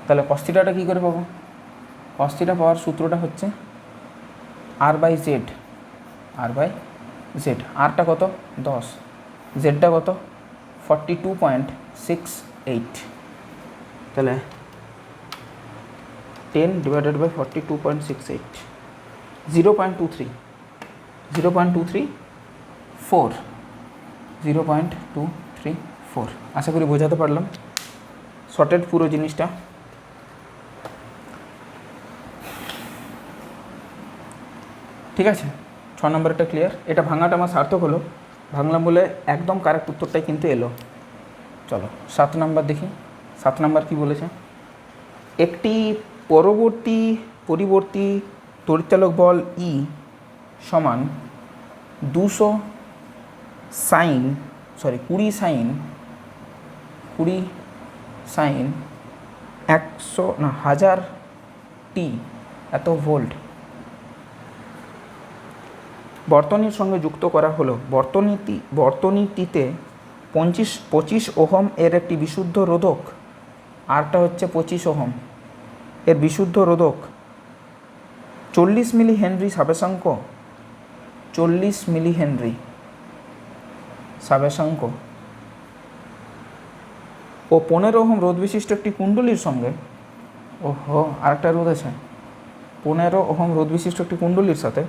তাহলে cos θ টা কী করে পাবো? cos θ পাওয়ার সূত্রটা হচ্ছে r/z, আরটা কত 10, জেডটা কত 42.68, তাহলে 10 ডিভাইডেড বাই 42.68, 0.234, আশা করি বোঝাতে পারলাম। শর্টেড পুরো জিনিসটা, ঠিক আছে, 6 নম্বরটা ক্লিয়ার। এটা ভাঙাটা আমার সার্থক হলো, ভাঙলাম বলে একদম কারেক্ট উত্তরটাই কিন্তু এলো। চলো 7 নম্বর দেখি। 7 নম্বর কি বলেছে, একটি পরিবর্তী তড়িৎচালক বল ই সমান 20 সাইন 20 সাইন 1000 টি এত ভোল্ট বর্তনীর সঙ্গে যুক্ত করা হলো। বর্তনীটিতে 25 ওহম এর একটি বিশুদ্ধ রোধক, আরটা হচ্ছে 25 ওহম এর বিশুদ্ধ রোধক, 40 মিলি হেনরি সাবেশাঙ্ক 40 মিলি হেনরি সাবেশাঙ্ক ও 15 ওহম রোধ বিশিষ্ট একটি কুণ্ডলীর সঙ্গে, আরেকটা রোধ আছে, 15 ওহম রোধ বিশিষ্ট একটি কুণ্ডলীর সাথে,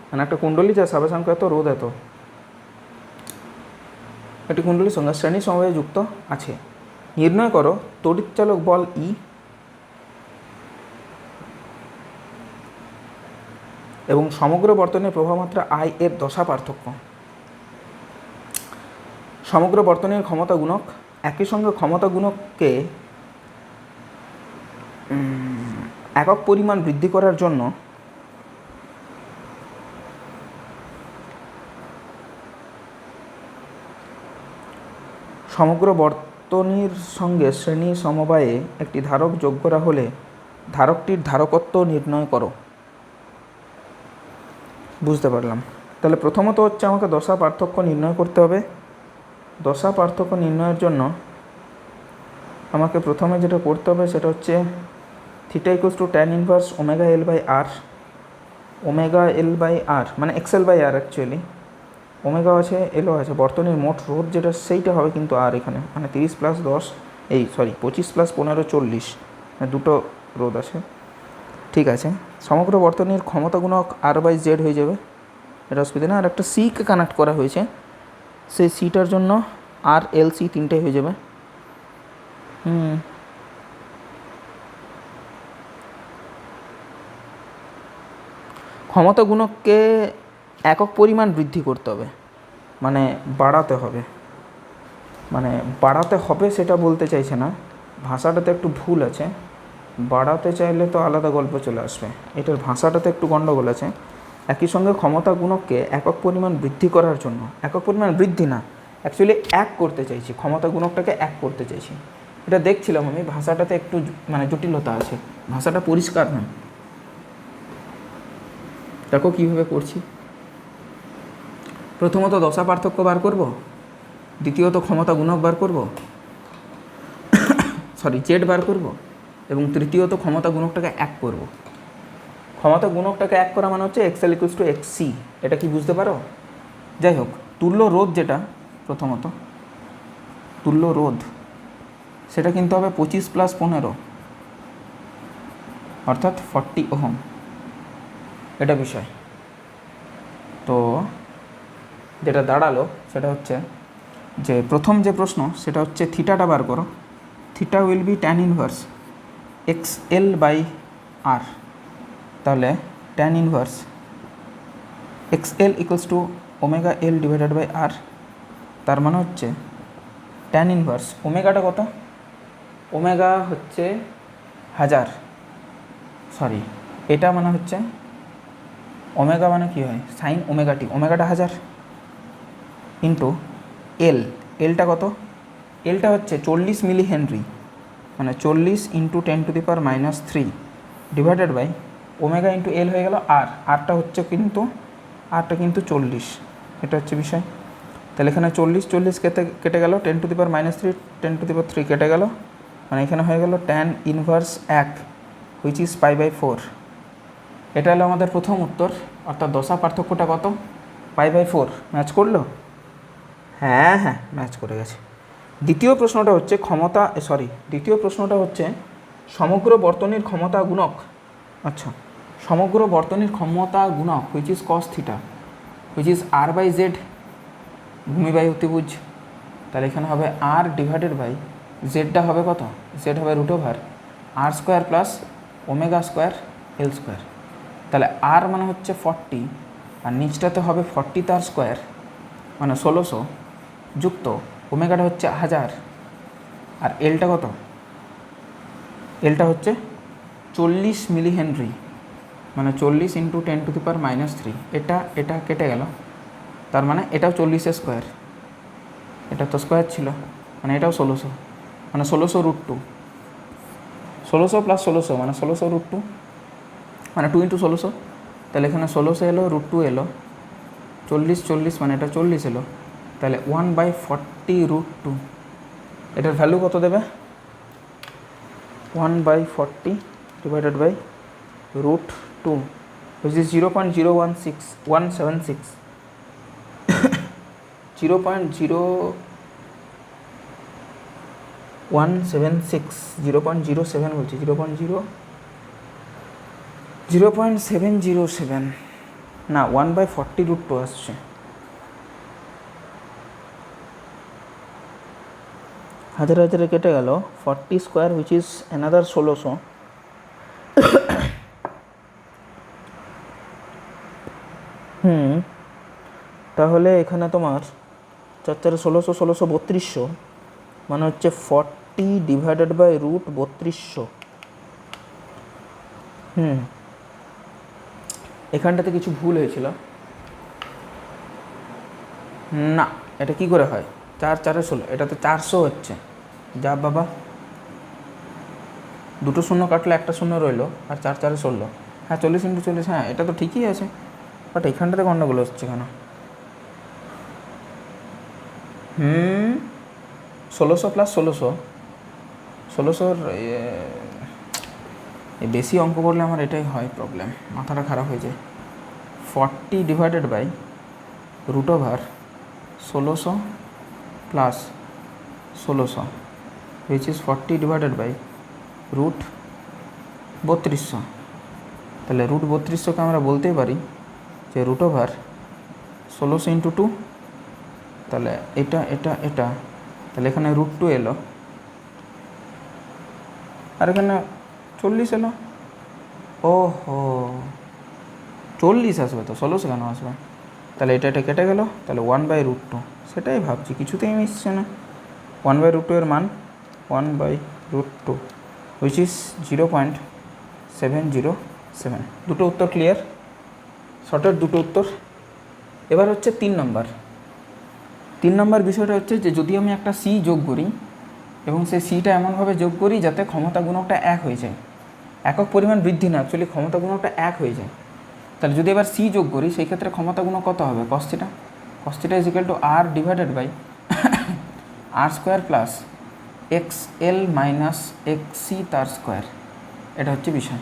মানে একটা কুণ্ডলী যা সাবেশাঙ্ক এত, রোধ এত, একটি কুণ্ডলীর সঙ্গে শ্রেণী সমবায়ে যুক্ত আছে। নির্ণয় করো তড়িৎচালক বল ই এবং সমগ্র বর্তনের প্রভাবমাত্রা আই এর দশা পার্থক্য। সমগ্র বর্তনের ক্ষমতা গুণক, একই সঙ্গে ক্ষমতা গুণককে একক পরিমাণ বৃদ্ধি করার জন্য সমগ্র বর্তনীর সঙ্গে শ্রেণী সমবায়ে একটি ধারক যোগ করা হলে ধারকটির ধারকত্ব নির্ণয় করো। বুঝতে পারলাম। তাহলে প্রথমত হচ্ছে আমাকে দশা পার্থক্য নির্ণয় করতে হবে। দশা পার্থক্য নির্ণয়ের জন্য আমাকে প্রথমে যেটা করতে হবে সেটা হচ্ছে theta equals to tan inverse omega L by R, মানে XL by R actually, omega আছে এলও আছে, বর্তনীর মোট রোধ যেটা সেইটা হবে কিন্তু আর এখানে, মানে 30 + 10 25 + 15 40, দুটো রোধ আছে। ঠিক আছে, সমগ্র বর্তনীর ক্ষমতা গুণক আর বাই জেড হয়ে যাবে, এটা অসুবিধা না। আর একটা সিকে কানেক্ট করা হয়েছে, সেই সিটার জন্য আর এল সি তিনটাই হয়ে যাবে। ক্ষমতা গুণককে একক পরিমাণ বৃদ্ধি করতে হবে, মানে বাড়াতে হবে সেটা বলতে চাইছে না, ভাষাটাতে একটু ভুল আছে। বাড়াতে চাইলে তো আলাদা গল্প চলে আসবে, এটার ভাষাটাতে একটু গণ্ডগোল আছে। একই সঙ্গে ক্ষমতা গুণককে একক পরিমাণ বৃদ্ধি করার জন্য, একক পরিমাণ বৃদ্ধি না, অ্যাকচুয়ালি এক করতে চাইছি, ক্ষমতা গুণকটাকে এক করতে চাইছি। এটা দেখছিলাম আমি, ভাষাটাতে একটু মানে জটিলতা আছে, ভাষাটা পরিষ্কার নয়। দেখো কীভাবে করছি। প্রথমত দশা পার্থক্য বার করব, দ্বিতীয়ত ক্ষমতা গুণক বার করব, জেড বার করব, এবং তৃতীয়ত ক্ষমতা গুণকটাকে এক করব। ক্ষমতা গুণকটাকে এক করা মানে হচ্ছে এক্সএল ইকুয়ালস টু এক্সসি, এটা কি বুঝতে পারো? যাই হোক, তুল্য রোধ যেটা, প্রথমত তুল্য রোধ সেটা কিন্তু হবে 25 + 15 অর্থাৎ 40 ওহম, এটা বিষয়। তো যেটা দাঁড়ালো সেটা হচ্ছে যে প্রথম যে প্রশ্ন সেটা হচ্ছে থিটাটা বার করো। Theta will be tan inverse XL by R, তাহলে tan inverse XL equals to omega L divided by R, তার মানে হচ্ছে ট্যান ইনভার্স ওমেগাটা কত, ওমেগা হচ্ছে 1000, এটা মানে হচ্ছে ওমেগা মানে কী হয়, সাইন ওমেগা টি, ওমেগাটা 1000 ইন্টু এলটা কত, এলটা হচ্ছে 40 মিলি হেনরি, মানে 40 × 10⁻³ ডিভাইডেড বাই ওমেগা ইন্টু এল হয়ে গেল আর, আরটা হচ্ছে কিন্তু 40, এটা হচ্ছে বিষয়। তাহলে এখানে 40 কেটে গেল, 10⁻³ 10⁻³ কেটে গেল, মানে এখানে হয়ে গেল ট্যান ইনভার্স 1 হুইচ ইজ π/4। এটা হলো আমাদের প্রথম উত্তর, অর্থাৎ দশা পার্থক্যটা কত, π/4। ম্যাচ করলো? হ্যাঁ ম্যাচ করে গেছে। দ্বিতীয় প্রশ্নটা হচ্ছে সমগ্র বর্তনীর ক্ষমতা গুণক। আচ্ছা, সমগ্র বর্তনীর ক্ষমতা গুণক which is cos θ which is r/z, ভূমি বাই অতিভুজ। তাহলে এখানে হবে আর ডিভাইডেড বাই জেডটা হবে কত, জেড হবে √r² + ω² L²। তাহলে আর মানে হচ্ছে 40, আর নিচটাতে হবে 40 তার স্কোয়ার মানে 1600 যুক্ত ওমেগাটা হচ্ছে 1000 আর এলটা কত, এলটা হচ্ছে 40 মিলি হেনরি মানে 40 ইন্টু 10⁻³ এটা এটা কেটে গেল, তার মানে এটাও 40 স্কোয়ার, এটা তো স্কোয়ার ছিল মানে এটাও 1600 মানে 1600√2, 1600 + 1600 মানে 1600√2 মানে 2 × 1600, তাহলে এখানে 1600 এলো, √2 এলো, 40 মানে এটা 40 এলো, তাহলে 1/40√2 এটার ভ্যালু কত দেবে, 1/40 ডিভাইডেড বাই √2 which is 0.016176 0.0176 বলছি 0.707 না 1/40√2 আসছে। হাজার হাজারে কেটে গেল 40 স্কোয়ার which is another 1600 তাহলে এখানে তোমার 4 4 1600 1600 3200 মানে হচ্ছে 40 ডিভাইডেড বাই √3200। এখানটাতে কিছু ভুল হয়েছিল না, এটা কি করে হয় 4 4 16, এটা তো 400 হচ্ছে, যা বাবা দুটো শূন্য কাটলে একটা শূন্য রইলো আর 4 4 16, হ্যাঁ 40 × 40, হ্যাঁ এটা তো ঠিকই আছে, বাট এখানটাতে গন্ডগোল হচ্ছে কেন, 1600 + 1600 1600 বেশি অঙ্ক করলে আমার এটাই হয় প্রবলেম, মাথাটা খারাপ হয়ে যায়। 40 divided by √1600 + 1600 which is 40 divided by √3200, তাহলে √3200কে আমরা বলতেই পারি যে √1600 × 2, তাহলে এটা এটা এটা, তাহলে এখানে √2 এলো আর এখানে 40 এলো, ওহো 40 আসবে তো 1600 কেন আসবে, তাহলে এটা এটা কেটে গেল, তাহলে 1/√2, সেটাই ভাবছি কিছুতেই মিশছে না, 1/√2 এর মান 1/√2 which is 0.707। দুটো উত্তর ক্লিয়ার, শর্টের দুটো উত্তর। এবার হচ্ছে 3 নম্বর বিষয়টা হচ্ছে যে যদি আমি একটা সি যোগ করি এবং সেই সিটা এমনভাবে যোগ করি যাতে ক্ষমতা গুণকটা 1 হয়ে যায়, একক পরিমাণ বৃদ্ধি না, অ্যাকচুয়ালি ক্ষমতা গুণকটা 1 হয়ে যায়, তাহলে যদি এবার সি যোগ করি সেই ক্ষেত্রে ক্ষমতা গুণক কত হবে, cos θ = r divided by r² plus xl minus xc তার স্কোয়ার, এটা হচ্ছে বিষয়।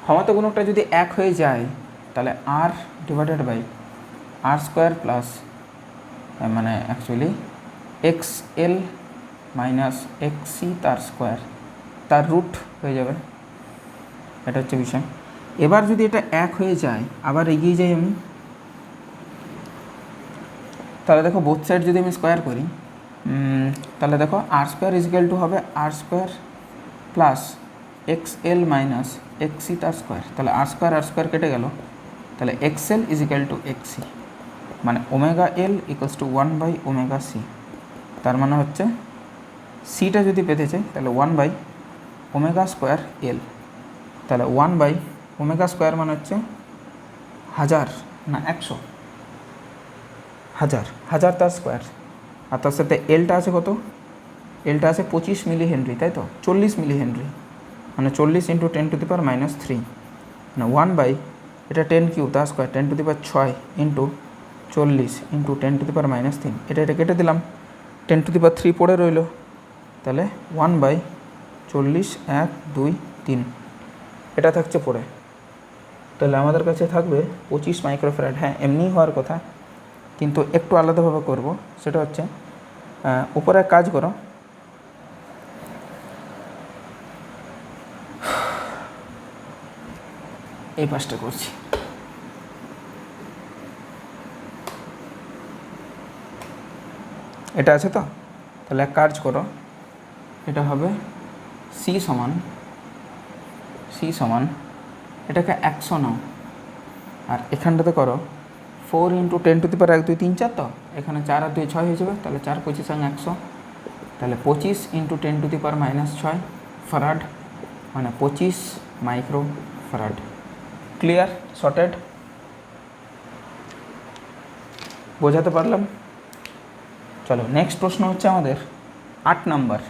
ক্ষমতা গুণকটা যদি 1 হয়ে যায় তাহলে r divided by r² plus মানে অ্যাকচুয়ালি xl মাইনাস xc তার স্কোয়ার তার রুট হয়ে যাবে, এটা হচ্ছে বিষয়। এবার যদি এটা 1 হয়ে যায়, আবার এগিয়ে যাই আমি, তাহলে দেখো বোথ সাইড যদি আমি স্কোয়ার করি তাহলে দেখো r² হবে r² plus xl minus xc তার স্কোয়ার, তাহলে r² কেটে গেল, তাহলে xl = xc মানে ω/L = 1/ωc, তার মানে হচ্ছে সিটা যদি পেতে চাই তাহলে 1/ω²L, তাহলে 1/ω² মানে হচ্ছে 1000 না 100, 1000 তার স্কোয়ার, আর তার সাথে এলটা আছে কত, এলটা আছে 25 মিলি হেনরি, তাই তো 40 মিলি হেনরি মানে 40 × 10⁻³ মানে 1/ এটা 10³ তার স্কোয়ার 10⁶ ইন্টু 40 × 10⁻³ এটা এটা কেটে দিলাম, 10⁻³ পড়ে রইল, তাহলে 1/40 1 2 3 এটা থাকছে পড়ে, তাহলে আমাদের কাছে থাকবে 25 মাইক্রোফ্যারাড। হ্যাঁ এমনিই হওয়ার কথা, কিন্তু একটু আলাদাভাবে করব, সেটা হচ্ছে উপরে কাজ করো, এই পাশটা করছি, এটা আছে তো, তাহলে এক কাজ করো, এটা হবে সি সমান এটাকে 100 নাও আর এখানটাতে করো 4 × 10⁻1 2 3 4, তো এখানে 4 আর 2 6 হয়ে যাবে, তাহলে 4 25 100, তাহলে 25 × 10⁻⁻6 ফ্যারাড, মানে 25 মাইক্রো ফ্যারাড। ক্লিয়ার? শর্টেড? বোঝাতে পারলাম? চলো নেক্সট প্রশ্ন হচ্ছে আমাদের 8 নাম্বার।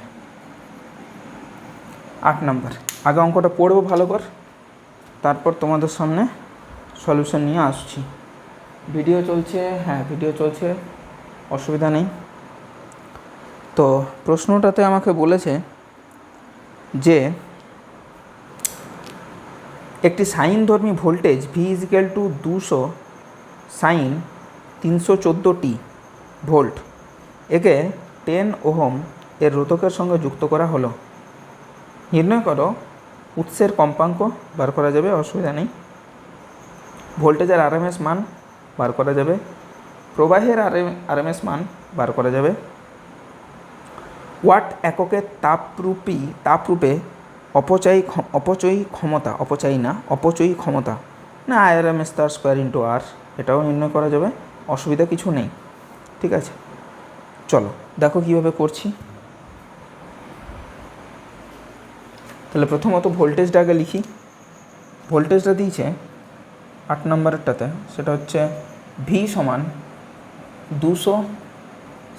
8 নাম্বার, আগে অঙ্কটা পড়বো ভালো করে, তারপর তোমাদের সামনে সলিউশন নিয়ে আসছি। ভিডিও চলছে? হ্যাঁ ভিডিও চলছে, অসুবিধা নেই। তো প্রশ্নটাতে আমাকে বলেছে যে একটি সাইনধর্মী voltage V = 200 sine 314t volt একে 10 ওহম এর রোধকের সঙ্গে যুক্ত করা হলো। নির্ণয় করো উৎসের কম্পাঙ্ক, বার করা যাবে, অসুবিধা নেই। ভোল্টেজের RMS মান বার করা যাবে, প্রবাহের RMS মান বার করা যাবে, ওয়াট এককে তাপরূপে অপচয়ী ক্ষমতা না IRMS তার স্কোয়ার ইন্টু R, এটাও নির্ণয় করা যাবে, অসুবিধা কিছু নেই। ঠিক আছে, চলো দেখো কীভাবে করছি। তাহলে প্রথমত ভোল্টেজটা আগে লিখি। ভোল্টেজটা দিয়েছে 8 নম্বরেরটাতে, সেটা হচ্ছে V = 200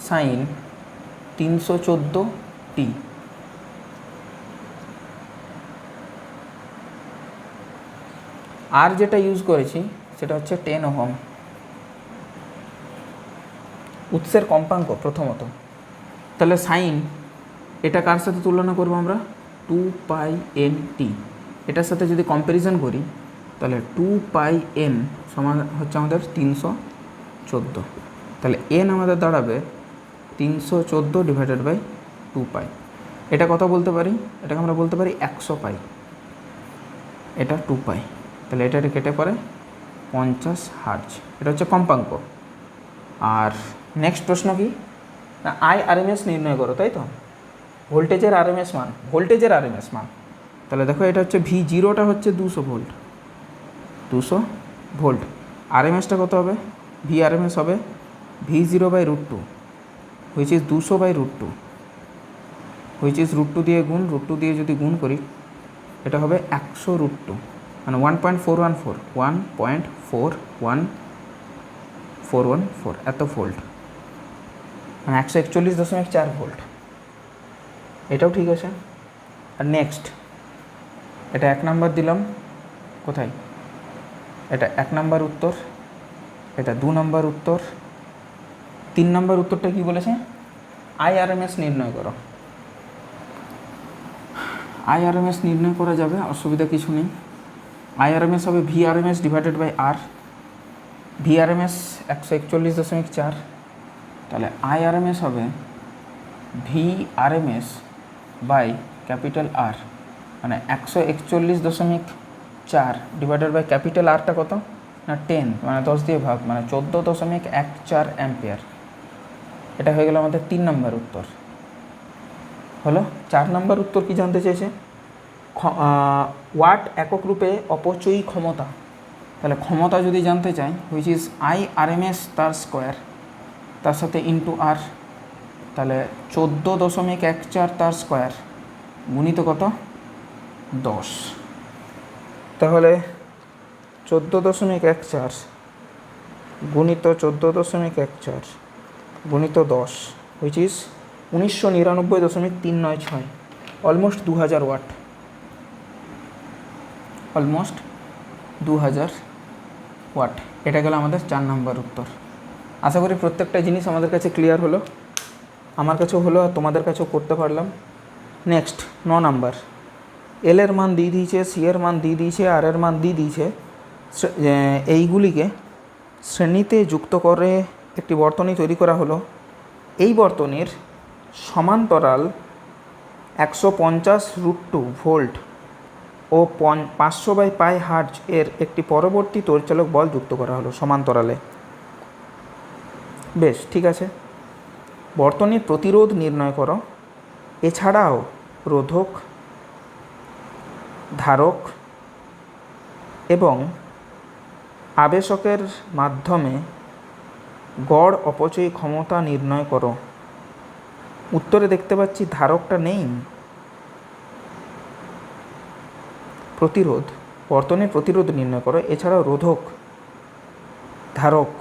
সাইন 314t। আর যেটা ইউজ করেছি সেটা হচ্ছে 10 ওহম। উৎসের কম্পাঙ্ক প্রথমত, তাহলে সাইন এটা কার সাথে তুলনা করবো আমরা? 2πnt। এটার সাথে যদি কম্প্যারিজন করি তাহলে 2πn সমান হচ্ছে আমাদের 314, তাহলে n আমাদের দাঁড়াবে 314/2π। এটা কত বলতে পারি? এটাকে আমরা বলতে পারি 100 পাই, এটা 2π, তাহলে এটা কেটে পড়ে 50 হার্জ। এটা হচ্ছে কম্পাঙ্ক। আর নেক্সট প্রশ্ন কি না, IRMS নির্ণয় করো, তাই তো? ভোল্টেজের RMS মান, তাহলে দেখো এটা হচ্ছে V0টা হচ্ছে 200 ভোল্ট, 200 ভোল্ট। RMSটা কত হবে? VRMS হবে V0/√2, which is 200/√2, which is √2 দিয়ে গুণ, √2 দিয়ে যদি গুণ করি এটা হবে 100√2, মানে 1.414 এত ভোল্ট, মানে 141.4 ভোল্ট। এটাও ঠিক আছে। আর নেক্সট এটা 1 নাম্বার দিলাম, কোথায়? এটা 1 নাম্বার উত্তর, এটা 2 নাম্বার উত্তর। 3 নাম্বার উত্তরটা কি বলেছে? IRMS নির্ণয় করো। IRMS নির্ণয় করা যাবে, অসুবিধা কিছু নেই। IRMS হবে VRMS/R, VRMS 141.4, তাহলে IRMS হবে VRMS/R, মানে 141.4 /R কত না 10, মানে 10 দিয়ে ভাগ, মানে 14.14 অ্যাম্পিয়ার। এটা হয়ে গেল আমাদের 3 নম্বর উত্তর। হলো 4 নম্বর উত্তর কি জানতে চেয়েছে? ওয়াট একক রূপে অপচয়ী ক্ষমতা। তাহলে ক্ষমতা যদি জানতে চাই, হুইচ ইজ IRMS তার স্কোয়ার, তার সাথে ইন্টু R, তাহলে 14.14 তার স্কোয়ার গুণিত কত? 10। তাহলে 14.14 গুণিত 14.14 গুণিত 10, which is 1999.396, almost 2000 watt, almost 2000 watt. এটা গেল আমাদের 4 নম্বর উত্তর। আশা করি প্রত্যেকটা জিনিস আমাদের কাছে ক্লিয়ার হলো, আমার কাছেও হলো, আর তোমাদের কাছেও করতে পারলাম। Next 9 number. এল এর মান দিয়ে দিয়েছে, সি এর মান দিয়ে দিয়েছে, আর এর মান দিয়ে দিয়েছে। এইগুলিকে শ্রেণীতে যুক্ত করে একটি বর্তনী তৈরি করা হলো। এই বর্তনীর সমান্তরাল 150√2 ভোল্ট ও 500/π হার্জ এর একটি পরবর্তী তড়িৎচালক বল যুক্ত করা হলো সমান্তরালে। বেশ, ঠিক আছে। বর্তনীর প্রতিরোধ নির্ণয় করো। এছাড়াও রোধক, ধারক এবং আবেশকের মাধ্যমে গড় অপচয় ক্ষমতা নির্ণয় করো। উত্তরে দেখতে পাচ্ছি ধারকটা নেই। প্রতিরোধ, বর্তনীর প্রতিরোধ নির্ণয় করো। এছাড়াও রোধক, ধারক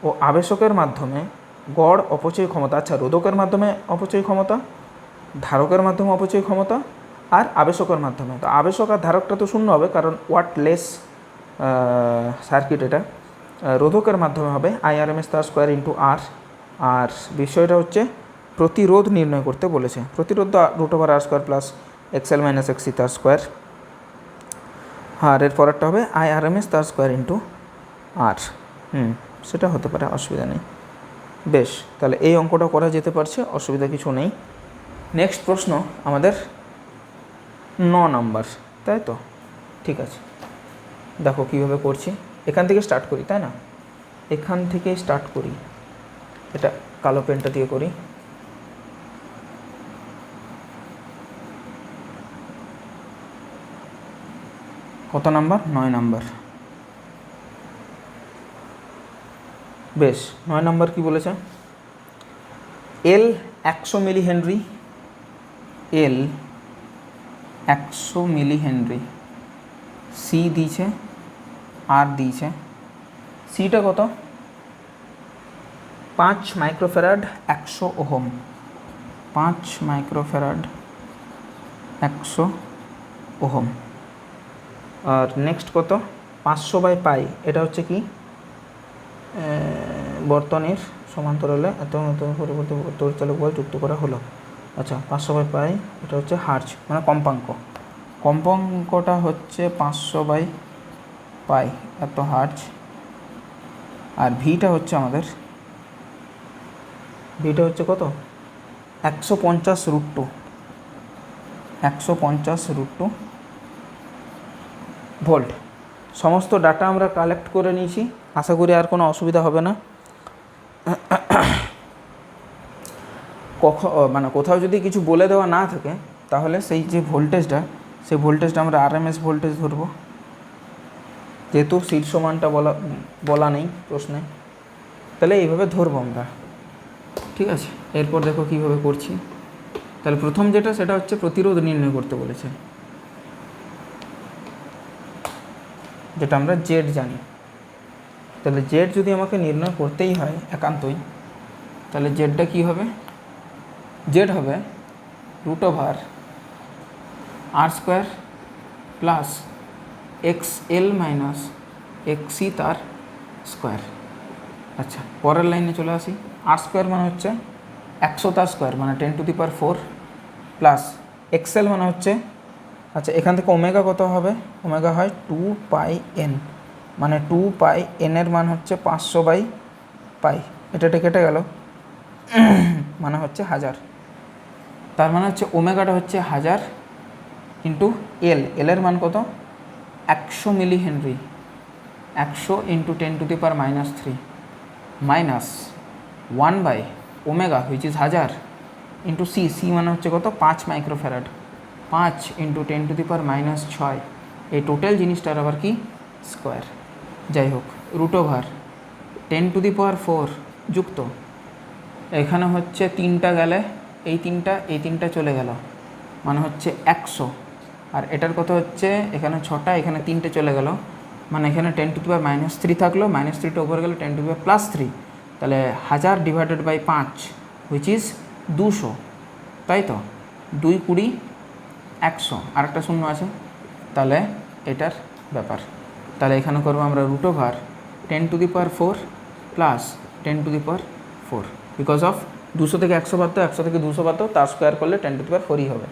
ও আবেশকের মাধ্যমে গড় অপচয় ক্ষমতা। আচ্ছা, রোধকের মাধ্যমে অপচয় ক্ষমতা, ধারকের মাধ্যমে অপচয় ক্ষমতা, আর আবেশকের মাধ্যমে। তো আবেশক আর ধারকটা তো শূন্য হবে, কারণ ওয়াটলেস সার্কিট এটা। রোধকের মাধ্যমে হবে IRMS তার স্কোয়ার ইন্টু আর। আর বিষয়টা হচ্ছে প্রতিরোধ নির্ণয় করতে বলেছে। প্রতিরোধ √R² plus XL minus XC তার স্কোয়ার। আর এর পরেরটা হবে IRMS তার স্কোয়ার ইন্টু আর। সেটা হতে পারে, অসুবিধা নেই। বেশ, তাহলে এই অঙ্কটা করা যেতে পারছে, অসুবিধা কিছু নেই। নেক্সট প্রশ্ন আমাদের 9 নাম্বার, তাই তো? ঠিক আছে, দেখো কীভাবে করছি। এখান থেকে স্টার্ট করি, তাই না? এখান থেকে স্টার্ট করি। এটা কালো পেনটা দিয়ে করি। কত নাম্বার? 9 নাম্বার। বেশ, 9 নাম্বার কি বলেছে? এল 100 মিলি হেনরি, এল 100 মিলি হেনরি, সি দিয়েছে, আর দিয়েছে। সিটা কত? 5 মাইক্রোফ্যারাড 100 ওহম, 5 মাইক্রোফ্যারাড 100 ওহম। আর নেক্সট কত? 500/π। এটা হচ্ছে কি? বর্তনীর সমান্তরালে এত পরিবর্তে তড়িৎচালক বল যুক্ত করা হলো। আচ্ছা, 500/π এটা হচ্ছে হার্জ, মানে কম্পাঙ্ক। কম্পাঙ্কটা হচ্ছে 500/π, এত হার্জ। আর ভিটা হচ্ছে আমাদের, ভিটা হচ্ছে কত? 150√2, 150√2 ভোল্ট। সমস্ত ডাটা আমরা কালেক্ট করে নিয়েছি, আশা করি আর কোনো অসুবিধা হবে না। মানে কোথাও যদি কিছু বলে দেওয়া না থাকে, তাহলে সেই যে ভোল্টেজটা, সেই ভোল্টেজটা আমরা RMS ভোল্টেজ ধরবো, যেহেতু শীর্ষমানটা বলা নেই প্রশ্নে, তাহলে এইভাবে ধরবো আমরা। ঠিক আছে, এরপর দেখো কীভাবে করছি। তাহলে প্রথম যেটা, সেটা হচ্ছে প্রতিরোধ নির্ণয় করতে বলেছে, যেটা আমরা জেড জানি। তাহলে জেড যদি আমাকে নির্ণয় করতেই হয় একান্তই, তাহলে জেডটা কী হবে? জেড হবে √R² plus XL minus XC তার স্কোয়ার। আচ্ছা, পরের লাইনে চলে আসি। R² মানে হচ্ছে 100 তার স্কোয়ার, মানে 10⁴, প্লাস XL মানে হচ্ছে, আচ্ছা এখান থেকে ওমেগা কত হবে? ওমেগা হয় 2πn, মানে 2πn এর মান হচ্ছে 500/π। এটা কেটে গেল, মানে হচ্ছে 1000। তার মানে হচ্ছে ওমেগাটা হচ্ছে 1000 ইন্টু এল। এলের মান কত? 100 মিলি হেনরি, 100 ইন্টু 10⁻³ মাইনাস 1/ওমেগা which is 1000 into C. C মানে হচ্ছে কত? 5 মাইক্রোফ্যারাড, 5 ইন্টু 10⁻⁶। এই টোটাল জিনিসটার আবার কি? স্কোয়ার। যাই হোক, √10⁴ যুক্ত, এখানে হচ্ছে 3টা গেলে এই 3টা চলে গেল, মানে হচ্ছে 100। আর এটার কত হচ্ছে? এখানে 6টা, এখানে 3টে চলে গেল, মানে এখানে 10⁻³ থাকলো, -3টা উপরে গেলে 10⁻+3। তাহলে 1000/5 হুইচ ইজ 200, তাই তো? 2 20 100, আরেকটা শূন্য আছে, তাহলে এটার ব্যাপার। তাহলে এখানে করবো আমরা √10⁴ প্লাস 10⁴, বিকজ অফ 200 থেকে 100 বাদ, 100 থেকে 200 বাদ, তার স্কোয়ার করলে 10⁴ হবে।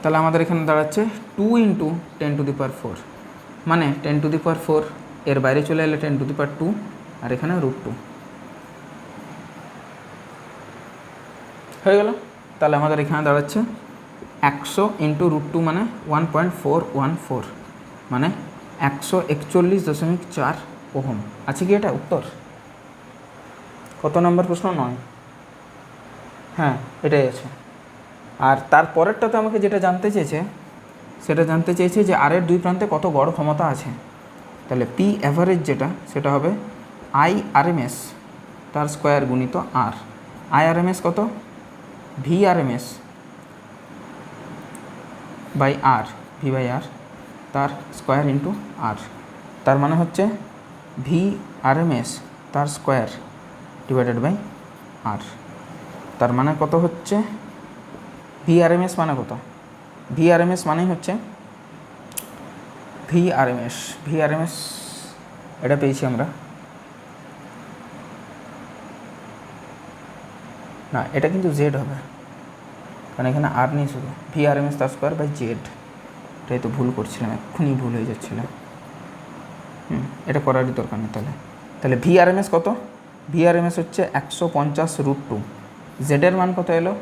তাহলে আমাদের এখানে দাঁড়াচ্ছে 2 ইন্টু 10⁴, মানে 10⁴ এর বাইরে চলে এলে 10⁻², আর এখানে √2 হয়ে গেল। তাহলে আমাদের এখানে দাঁড়াচ্ছে 100 ইন্টু √2 মানে 1.414, মানে 141.4 ওহম। আছে কি এটা উত্তর? কত নম্বর প্রশ্ন? 9। হ্যাঁ, এটাই আছে। আর তারপরেরটাতে আমাকে যেটা জানতে চেয়েছে, সেটা জানতে চেয়েছে যে আর এর দুই প্রান্তে কত গড় ক্ষমতা আছে। তাহলে পি অ্যাভারেজ যেটা সেটা হবে আই আরএমএস তার স্কোয়ার গুণিত আর। আই আরএমএস কত? V RMS by R, V by R তার স্কোয়ার ইন্টু আর। তার মানে হচ্ছে ভি আরএমএস তার স্কোয়ার ডিভাইডেড বাই আর। তার মানে কত হচ্ছে? ভি আরএমএস মানে কত? ভি আরএমএস মানেই হচ্ছে ভি আরএমএস এটা পেয়েছি আমরা, না এটা কিন্তু জেড হবে, কারণ এখানে আর নেই, শুধু ভি আরএমএস তার স্কোয়ার বাই জেড। এটাই তো ভুল করছিলাম, এক্ষুনি ভুল হয়ে যাচ্ছিল। এটা করারই দরকার নেই। তাহলে ভি আরএমএস কত? ভি আরএমএস হচ্ছে 150√2। জেডের মান কত এলো?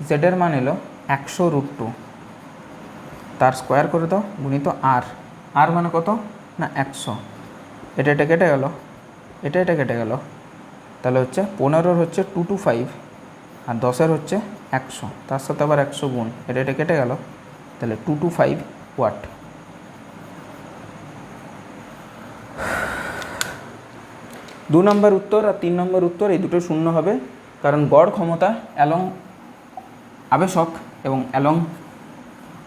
জেডের মান এলো 100√2, তার স্কোয়ার করে দাও গুণিত আর। আর মানে কত? না 100। এটা কেটে গেল, এটা কেটে গেল, তাহলে হচ্ছে 15-র হচ্ছে 225 আর 10-এর হচ্ছে 100, তার সাথে আবার 100 গুণ, এটা কেটে গেল, তাহলে 225 ওয়াট। দু নম্বর উত্তর আর 3 নম্বর উত্তর এই দুটো শূন্য হবে, কারণ গড় ক্ষমতা অ্যালং আবেশক এবং অ্যালং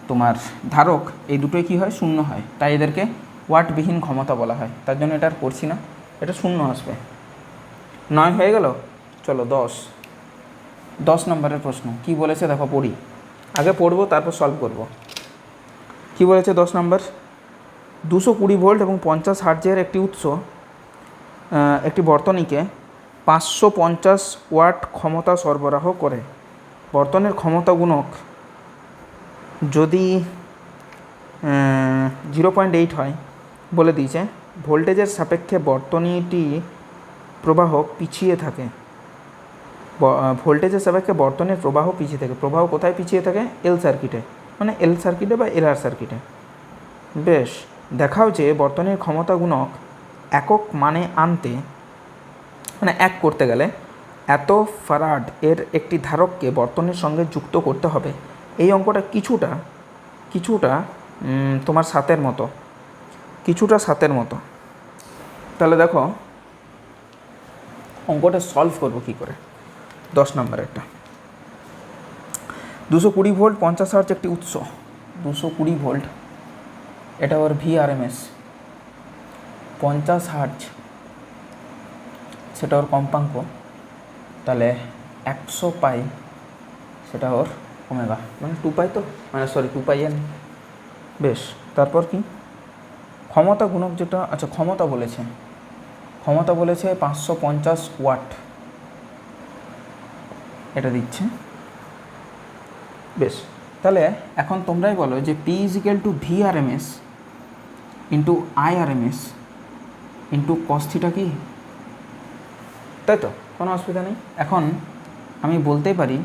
তোমার ধারক এই দুটোই কী হয়? শূন্য হয়, তাই এদেরকে ওয়াটবিহীন ক্ষমতা বলা হয়। তার জন্য এটা আর করছি না, এটা শূন্য আসবে। 9 হয়ে গেল। চলো 10 নম্বরের প্রশ্ন কি বলেছে দেখো, পড়ি। আগে পড়বো তারপর সলভ করব। কি বলেছে 10 নম্বর? 220 ভোল্ট এবং 50 হার্জের একটি উৎস একটি বর্তনীকে 550 ওয়াট ক্ষমতা সরবরাহ করে। বর্তনের ক্ষমতা গুণক যদি 0.8 হয় বলে দিয়েছে, ভোল্টেজের সাপেক্ষে বর্তনীটি প্রবাহ পিছিয়ে থাকে। ভোল্টেজের সাপেক্ষে বর্তনীর প্রবাহ পিছিয়ে থাকে। প্রবাহ কোথায় পিছিয়ে থাকে? এল সার্কিটে, মানে এল সার্কিটে বা এলআর সার্কিটে। বেশ, দেখাও যে বর্তনীর ক্ষমতা গুণক একক মানে আনতে, মানে এক করতে গেলে এত ফারাড এর একটি ধারককে বর্তনীর সঙ্গে যুক্ত করতে হবে। এই অঙ্কটা কিছুটা তোমার সাতের মতো। তাহলে দেখো অঙ্কটা সলভ করবো কী করে। 10 নম্বরেরটা 220 ভোল্ট 50 হার্জ একটি উৎস, 220 ভোল্ট, এটা ওর ভি আরএমএস, 50 হার্জ সেটা ওর কম্পাঙ্ক, তাহলে 100 পাই সেটা ওর ওমেগা, মানে 2 পাই, তো মানে সরি 2 পাই এন। বেশ, তারপর কি ক্ষমতা গুণক যেটা, আচ্ছা ক্ষমতা বলেছে 550 ওয়াট, এটা দিচ্ছে। বেশ, তাহলে এখন তোমরাই বলো যে P is equal to V RMS into I RMS into cos theta কি, তাই তো? কোনো অসুবিধা নেই। এখন আমি বলতেই পারি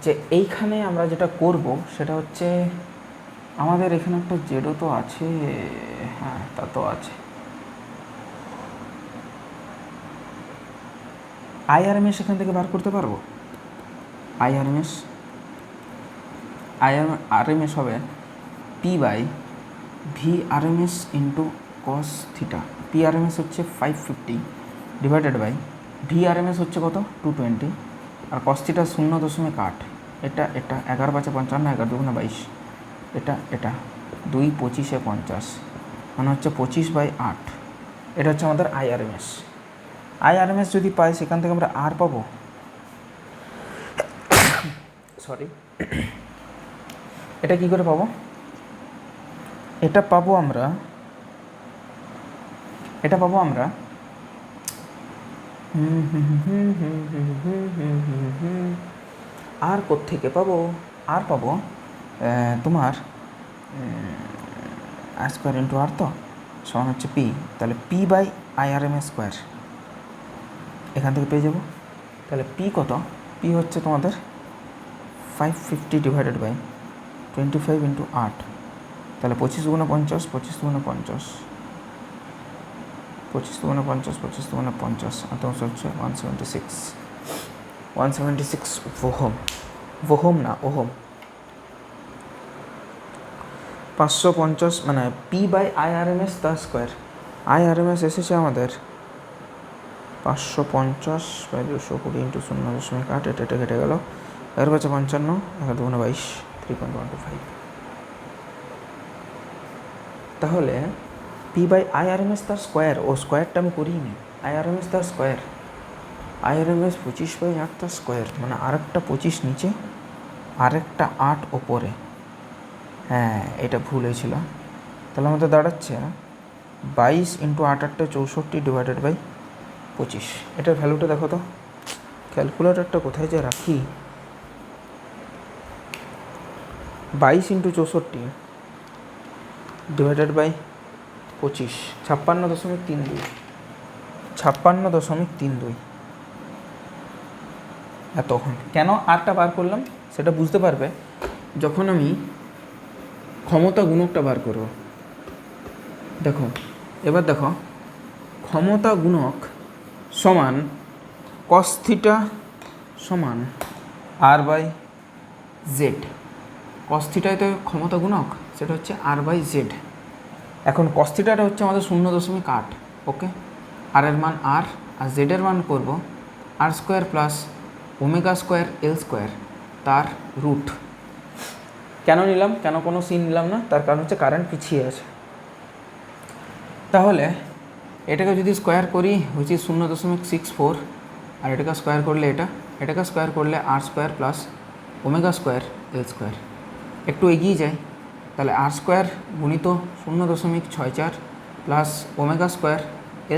যে এইখানে আমরা যেটা করব সেটা হচ্ছে, আমাদের এখানে একটা জেডও তো আছে, হ্যাঁ তা তো আছে। আইআরএমএস এখান থেকে বার করতে পারবো। আইআরএমএস হবে P by V RMS into cos theta. P RMS হচ্ছে 550 ডিভাইডেড বাই ভি আরএমএস হচ্ছে কত? 220, আর কস থিটা 0.8। এটা 11×5 = 55, 11×2 = 22, এটা 2 25 50, মানে হচ্ছে 25/8। এটা হচ্ছে আমাদের আইআরএমএস যদি পাই সেখান থেকে আমরা আর পাবো, সরি এটা কি করে পাবো? এটা পাবো আমরা আর কোত্থেকে পাবো? আর পাবো তোমার আর স্কোয়ার ইন্টু আর, তো সমান হচ্ছে পি, তাহলে পি বাই আইআরএমএস স্কোয়ার এখান থেকে পেয়ে যাব। তাহলে পি কত? পি হচ্ছে তোমাদের 550 ডিভাইডেড বাই 25 ইন্টু 8, তাহলে 25 × 50, 25 × 50, 25 × 50, 25 × 50, আর তোমার হচ্ছে 176 ওহম না ওহম। 550 মানে পি বাই আইআরএমএস তার স্কোয়ার, IRMS এসেছে আমাদের 550/220 ইন্টু 0.8, এটা কেটে গেল, 1155, 1122, 3.125। তাহলে P/IRMS তার স্কোয়ার, ও স্কোয়ারটা আমি করিনি, IRMS তার স্কোয়ার, IRMS 25/8 তার স্কোয়ার, মানে আরেকটা 25 নিচে, আরেকটা 8 ওপরে। হ্যাঁ, এটা ভুল হয়েছিল। তাহলে আমাদের দাঁড়াচ্ছে 22 ইন্টু 8 8 64 ডিভাইডেড বাই 25। এটার ভ্যালুটা দেখো তো, ক্যালকুলেটরটা কোথায় যে রাখি। 22 ইন্টু 64 ডিভাইডেড বাই 25, 56.32, 56.32। এতক্ষণ কেন আরটা বার করলাম সেটা বুঝতে পারবে যখন আমি ক্ষমতা গুণকটা বার করব। দেখো, এবার দেখো, ক্ষমতা গুণক সমান cos থিটা সমান R/Z। cos থিটায় তো ক্ষমতা গুণক, সেটা হচ্ছে R/Z। এখন cos থিটাটা হচ্ছে আমাদের 0.8, ওকে। আর এর মান আর জেডের মান করব R² প্লাস ω² L² তার রুট। কেন নিলাম, কেন কোনো সিন নিলাম না, তার কারণ হচ্ছে কারেন্ট পিছিয়ে আছে। তাহলে এটাকে যদি স্কোয়ার করি হচ্ছে 0.64, আর এটাকে স্কোয়ার করলে এটাকে স্কোয়ার করলে R² প্লাস ω² L²। একটু এগিয়ে যাই, তাহলে R² গুণিত 0.64 প্লাস ω²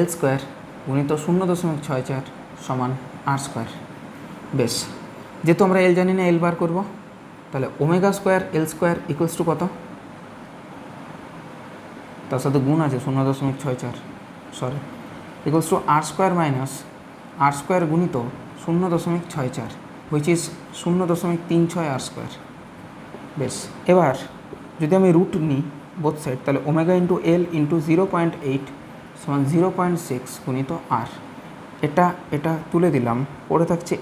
L² গুণিত 0.64 সমান R²। বেশ, যেহেতু আমরা এল জানি না, এল বার করবো। তাহলে ω² L² ইকুয়ালস টু কত, তার সাথে গুণ আছে 0.64, sorry, equals to R² minus R² গুণিত 0.64 হুইচ ইজ 0.36 R²। বেশ, এবার যদি আমি রুট নিই বোথ সাইড, তাহলে ω ইন্টু এল ইন্টু 0.8 সমান 0.6 গুণিত আর। এটা তুলে দিলাম, পড়ে থাকছে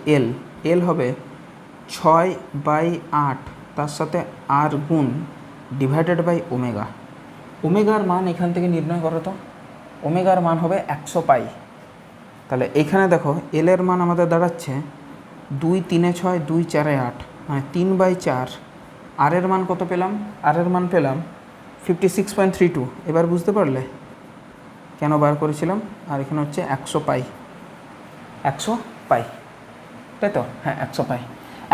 এল হবে 6/8, তার সাথে আর গুণ ডিভাইডেড বাই ওমেগা। ওমেগার মান এখান থেকে নির্ণয় করো তো, ওমেগার মান হবে 100 পাই। তাহলে এইখানে দেখো এলের মান আমাদের দাঁড়াচ্ছে 2 3 6 2 4 8, মানে 3/4। আর এর মান কত পেলাম, আর এর মান পেলাম 56.32। এবার বুঝতে পারলে কেন বার করেছিলাম। আর এখানে হচ্ছে 100 পাই, 100 পাই, তাই তো? হ্যাঁ, 100 পাই।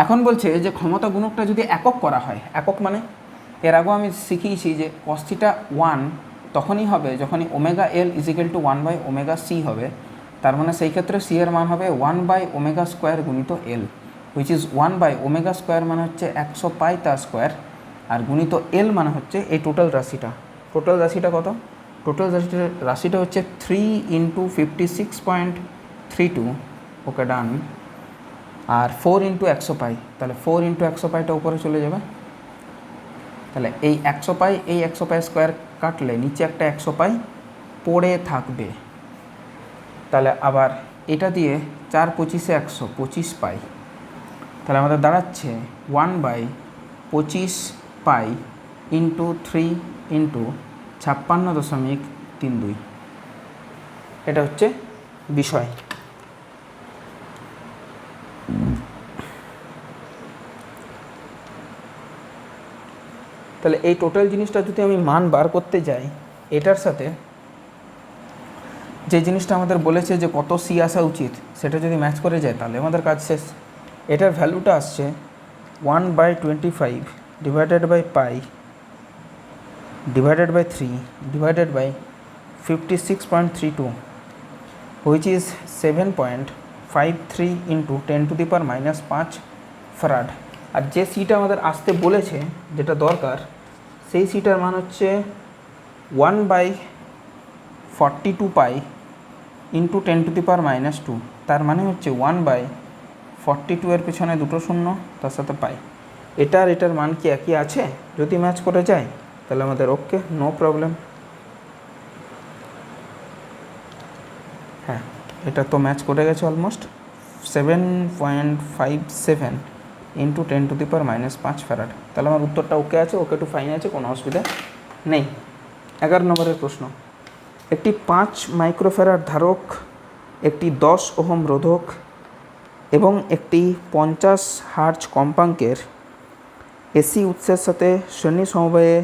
এখন বলছে যে ক্ষমতা গুণকটা যদি একক করা হয়, একক মানে এর আগেও আমি শিখিয়েছি যে cos থিটা 1 তখনই হবে যখনই ω/L = 1/ωc হবে। তার মানে সেই ক্ষেত্রে c এর মান হবে 1/ω² গুণিত L, হুইচ ইজ 1/ω² মানে হচ্ছে 100 পাই তার স্কোয়ার, আর গুণিত L মানে হচ্ছে এই টোটাল রাশিটা। টোটাল রাশিটা কত? টোটাল রাশিটা হচ্ছে 3 ইন্টু 56.32, ওকে ডান। আর 4 ইন্টু 100 পাই, তাহলে 4 ইন্টু 100 পাইটা উপরে চলে যাবে। তাহলে এই 100 পাই, এই 100 পাই স্কোয়ার কাটলে নিচে একটা 100 পাই পড়ে থাকবে। তাহলে আবার এটা দিয়ে 4 25 100, 25 পাই। তাহলে আমাদের দাঁড়াচ্ছে 1/25 পাই ইন্টু 3 ইন্টু 56.32। এটা হচ্ছে বিষয়। তাহলে এই টোটাল জিনিসটা যদি আমি মান বার করতে যাই, এটার সাথে যে জিনিসটা আমাদের বলেছে যে কত সি আসা উচিত, সেটা যদি ম্যাচ করে যায় তাহলে আমাদের কাজ শেষ। এটার ভ্যালুটা আসছে 1/25 divided by pi divided by 3 divided by 56.32, which is 7.53 into 10⁻⁻5 farad. আর যে সিটা আমাদের আসতে বলেছে, যেটা দরকার, সেই সিটার মান হচ্ছে 1/42 পাই ইন্টু 10⁻²। তার মানে হচ্ছে 1/42 এর পেছনে দুটো শূন্য, তার সাথে পাই। এটার মান কি একই আছে? যদি ম্যাচ করে যায় তাহলে আমাদের ওকে, নো প্রবলেম। হ্যাঁ, এটা তো ম্যাচ করে গেছে অলমোস্ট। 7.57 into 10⁻⁻5 farad. তাহলে আমার উত্তরটা ওকে আছে, ওকে টু ফাইন আছে, কোনো অসুবিধা নেই। 11 নম্বরের প্রশ্ন। একটি 5 মাইক্রোফ্যারাড ধারক, একটি 10 ওহম রোধক এবং একটি 50 হার্জ কম্পাঙ্কের এসি উৎসের সাথে শ্রেণী সমবায়ে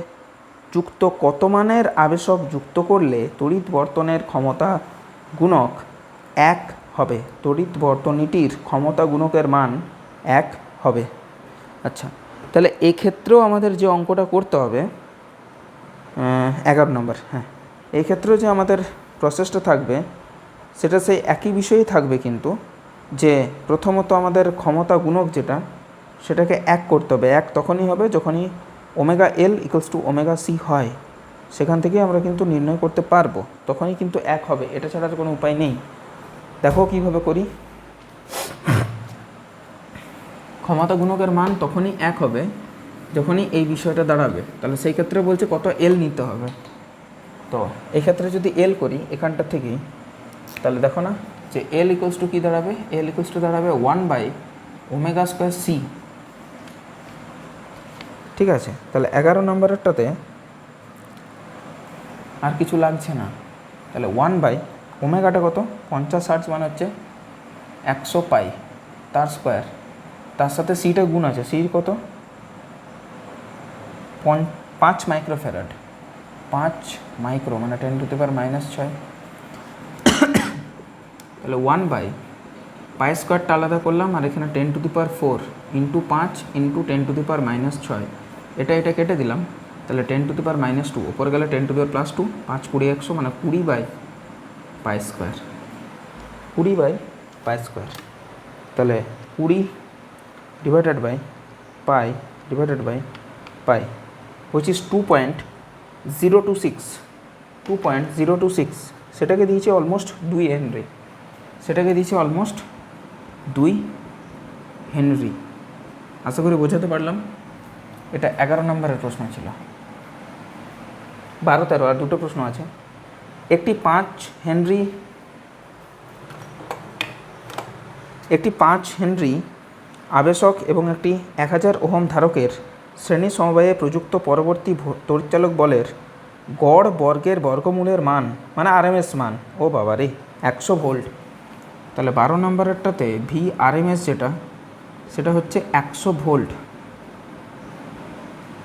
যুক্ত কত মানের আবেশক যুক্ত করলে তড়িৎ বর্তনের ক্ষমতা গুণক 1 হবে? তড়িৎ বর্তনীটির ক্ষমতা গুণকের মান 1 হবে। আচ্ছা, তাহলে এই ক্ষেত্রেও আমাদের যে অঙ্কটা করতে হবে 11 নম্বর, হ্যাঁ, এই ক্ষেত্রেও যে আমাদের প্রসেসটা থাকবে সেটা সেই একই বিষয়েই থাকবে, কিন্তু যে প্রথমত আমাদের ক্ষমতা গুণক যেটা সেটাকে 1 করতে হবে। 1 তখনই হবে যখনই omega L equals to omega C হয়, সেখান থেকেই আমরা কিন্তু নির্ণয় করতে পারবো, তখনই কিন্তু 1 হবে, এটা ছাড়া কোনো উপায় নেই। দেখো কীভাবে করি। ক্ষমতা গুণকের মান তখনই 1 হবে যখনই এই বিষয়টা দাঁড়াবে, তাহলে সেই ক্ষেত্রে বলছে কত এল নিতে হবে। তো এই ক্ষেত্রে যদি এল করি এখানটা থেকেই, তাহলে দেখো না যে এল ইকুয়ালস টু কী দাঁড়াবে? এল ইকুয়ালস টু দাঁড়াবে 1/ওমেগা² সি। ঠিক আছে, তাহলে 11 নম্বরেরটাতে আর কিছু লাগছে না, তাহলে 1/ওমেগাটা কত? 50 হার্টজ মানে হচ্ছে 100 পাই তার স্কোয়ার, তার সাথে সিটা গুণ আছে, সির কত? 5 মাইক্রোফ্যারাড, 5 মাইক্রো মানে 10⁻⁻⁶। তাহলে 1/পাই স্কোয়ারটা আলাদা করলাম, আর এখানে 10⁴ ইন্টু 5 ইন্টু 10⁻⁻⁶, এটা কেটে দিলাম, তাহলে 10⁻⁻2 ওপরে গেলে 10⁻+2, 5 20 100 মানে 20/পাই স্কোয়ার, 20/পাই স্কোয়ার। তাহলে 20 divided by pi divided by pi, which is 2.026, সেটাকে দিয়েছে অলমোস্ট 2 হেনরি, সেটাকে দিয়েছে অলমোস্ট 2 হেনরি। আশা করি বোঝাতে পারলাম। এটা 11 নম্বরের প্রশ্ন ছিল। 12 13 আর দুটো প্রশ্ন আছে। একটি 5 হেনরি আবেশক এবং একটি 1000 ওহম ধারকের শ্রেণী সমবায়ে প্রযুক্ত পরবর্তী তড়িৎচালক বলের গড় বর্গের বর্গমূলের মান, মানে আরএমএস মান, ও বাবা রে, 100 ভোল্ট। তাহলে 12 নম্বরেরটাতে ভি আরএমএস যেটা, সেটা হচ্ছে 100 ভোল্ট,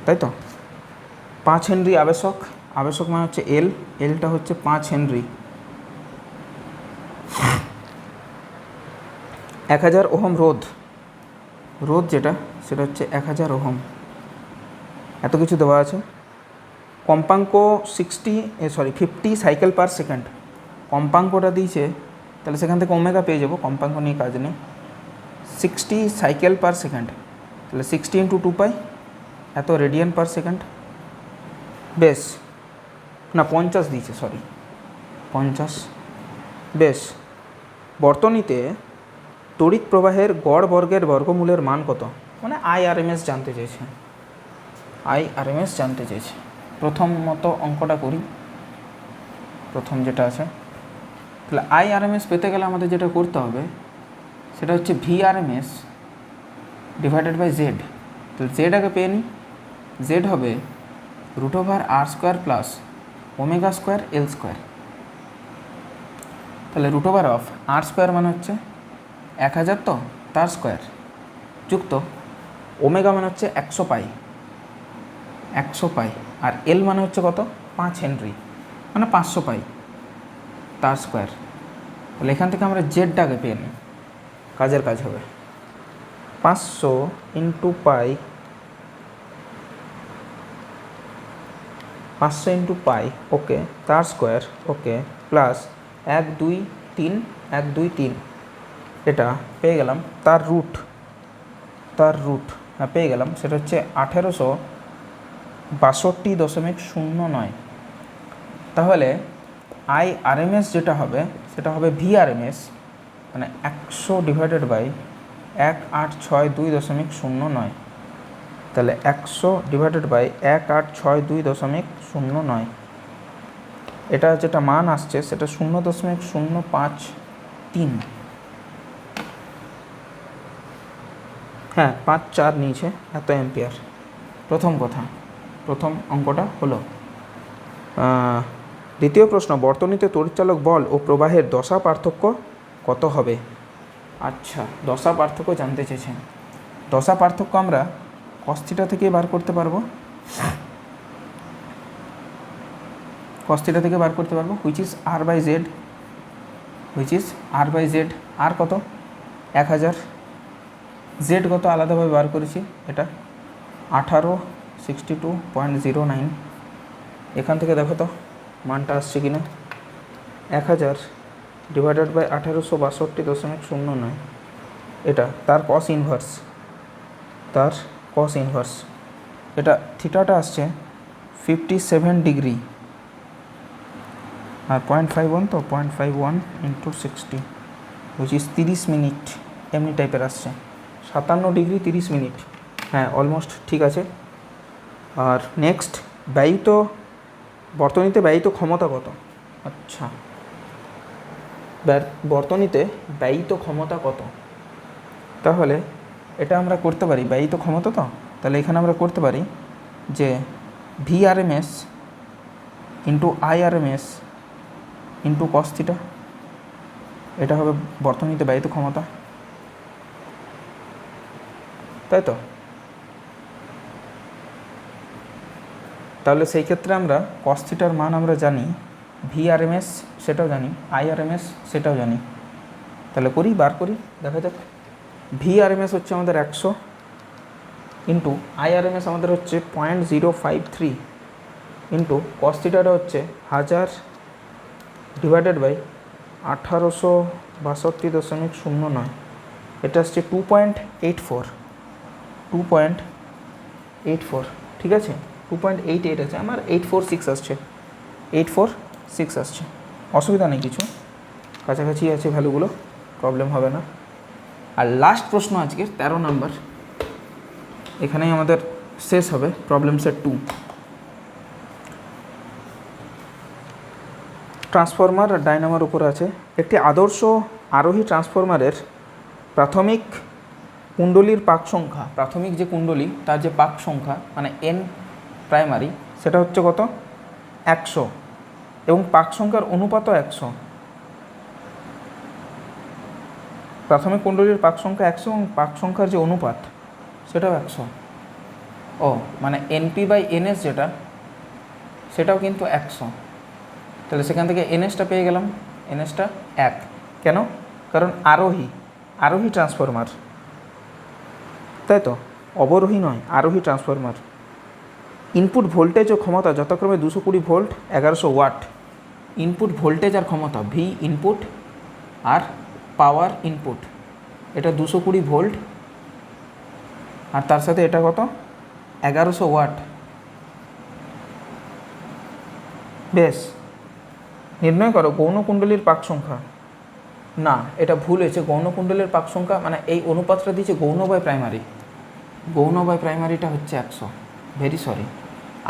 তাই তো। 5 হেনরি আবেশক, আবেশক মানে হচ্ছে এল, এলটা হচ্ছে 5 হেনরি, 1000 ওহম রোধ যেটা, সেটা হচ্ছে 1000 ওহম। এত কিছু দেওয়া আছে। কম্পাঙ্ক 50 সাইকেল পার সেকেন্ড, কম্পাঙ্কটা দিয়েছে, তাহলে সেখান থেকে ওমেগা পেয়ে যাবো, কম্পাঙ্ক নিয়ে কাজ নেই। 60 সাইকেল পার সেকেন্ড, তাহলে 60 × 2π, এত রেডিয়ান পার সেকেন্ড। বেশ, না 50 দিয়েছে, সরি 50। বেশ, বর্তনীতে তড়িৎ প্রবাহের গড় বর্গের বর্গমূলের মান কত? মানে আইআরএমএস জানতে চেয়েছে, আইআরএমএস জানতে চেয়েছে। প্রথম মতো অঙ্কটা করি, প্রথম যেটা আছে। তাহলে আইআরএমএস পেতে গেলে আমাদের যেটা করতে হবে সেটা হচ্ছে ভিআরএমএস ডিভাইডেড বাই জেড। তাহলে জেড আগে পেয়ে নিই, জেড হবে √r² প্লাস ওমেগা² L²। তাহলে √r² মানে হচ্ছে 1000, তো তার স্কোয়ার, যুক্ত ওমেগা মানে হচ্ছে 100 পাই, আর এল মানে হচ্ছে কত? 5 হেনরি, মানে 500 পাই তার স্কোয়ার। তাহলে এখান থেকে আমরা জেডটাকে পেয়ে নিই, কাজের কাজ হবে 500 × পাই, 500 × পাই, ওকে, তার স্কোয়ার, ওকে, প্লাস 1 2 3 1 2 3, এটা পেয়ে গেলাম। তার রুট হ্যাঁ পেয়ে গেলাম, সেটা হচ্ছে 1862.09। তাহলে আইআরএমএস যেটা হবে সেটা হবে ভিআরএমএস, মানে 100 ডিভাইডেড বাই 1862.09। তাহলে 100 ডিভাইডেড বাই 1862.09, এটা যেটা মান আসছে সেটা 0.053, হ্যাঁ 5-4 নিয়েছে, এত অ্যাম্পিয়ার। প্রথম কথা, প্রথম অঙ্কটা হলো। দ্বিতীয় প্রশ্ন, বর্তনীতে তড়িৎচালক বল ও প্রবাহের দশা পার্থক্য কত হবে? আচ্ছা, দশা পার্থক্য জানতে চেয়েছেন। দশা পার্থক্য আমরা cos θ থেকে বার করতে পারবো, cos θ থেকে বার করতে পারবো, হুইচ ইজ r বাই জেড। আর কত? 1000। জেড কত আলাদাভাবে বার করেছি, এটা 1862.09। এখান থেকে দেখো তো মানটা আসছে কিনা। 1000 ডিভাইডেড বাই 1862.09, এটা তার কস ইনভার্স, এটা থিটাটা আসছে 57 ডিগ্রি, আর 0.51, তো 0.51 ইন্টু 60 হুইচ ইজ 30 মিনিট, এমনি টাইপের আসছে। 57 ডিগ্রি 30 মিনিট, হ্যাঁ অলমোস্ট ঠিক আছে। আর নেক্সট, বর্তনীতে ব্যয়িত ক্ষমতা কত? আচ্ছা, বর্তনীতে ব্যয়িত ক্ষমতা কত? তাহলে এটা আমরা করতে পারি, ব্যয়িত ক্ষমতা, তো তাহলে এখানে আমরা করতে পারি যে VRMS into IRMS into cos θ, এটা হবে বর্তনীতে ব্যয়িত ক্ষমতা, তাই তো? তাহলে সেই ক্ষেত্রে আমরা cos θ র মান আমরা জানি, VRMS সেটাও জানি, IRMS সেটাও জানি। তাহলে বার করি, দেখা যাক। VRMS হচ্ছে আমাদের 100 ইন্টু IRMS আমাদের হচ্ছে 0.053 ইন্টু cos θ টা হচ্ছে 1000 ডিভাইডেড বাই 1862.09, এটা আসছে 2.84, ঠিক আছে? 2.88 আছে, আমার 846 আসছে, অসুবিধা নেই কিছু, কাছাকাছি আছে ভ্যালুগুলো, প্রবলেম হবে না। আর লাস্ট প্রশ্ন আজকের 13 নাম্বার, এখানেই আমাদের শেষ হবে প্রবলেম সেট 2। ট্রান্সফরমার আর ডায়নামার উপর আছে। একটি আদর্শ আরোহী ট্রান্সফরমারের প্রাথমিক কুণ্ডলীর পাক সংখ্যা, প্রাথমিক যে কুণ্ডলী তার যে পাক সংখ্যা মানে n প্রাইমারি, সেটা হচ্ছে কত? 100, এবং পাক সংখ্যার অনুপাতও 100। প্রাথমিক কুণ্ডলীর পাক সংখ্যা 100 এবং পাক সংখ্যার যে অনুপাত সেটাও 100। ও মানে NP/NS যেটা, সেটাও কিন্তু 100। তাহলে সেখান থেকে NSটা পেয়ে গেলাম, NSটা 1। কেন? কারণ আরোহী ট্রান্সফরমার, তাই তো, অবরোহী নয়, আরোহী ট্রান্সফরমার। ইনপুট ভোল্টেজ ও ক্ষমতা যথাক্রমে 220 ভোল্ট 1100 ওয়াট। ইনপুট ভোল্টেজ আর ক্ষমতা, ভি ইনপুট আর পাওয়ার ইনপুট, এটা 220 ভোল্ট, আর তার সাথে এটা কত? 1100 ওয়াট। বেশ, নির্ণয় করো গৌণকুণ্ডলীর পাক সংখ্যা। না, এটা ভুল হয়েছে, গৌণকুণ্ডলীর পাক সংখ্যা মানে এই অনুপাতটা দিয়েছে গৌণ বাই প্রাইমারিটা হচ্ছে 100, ভেরি সরি।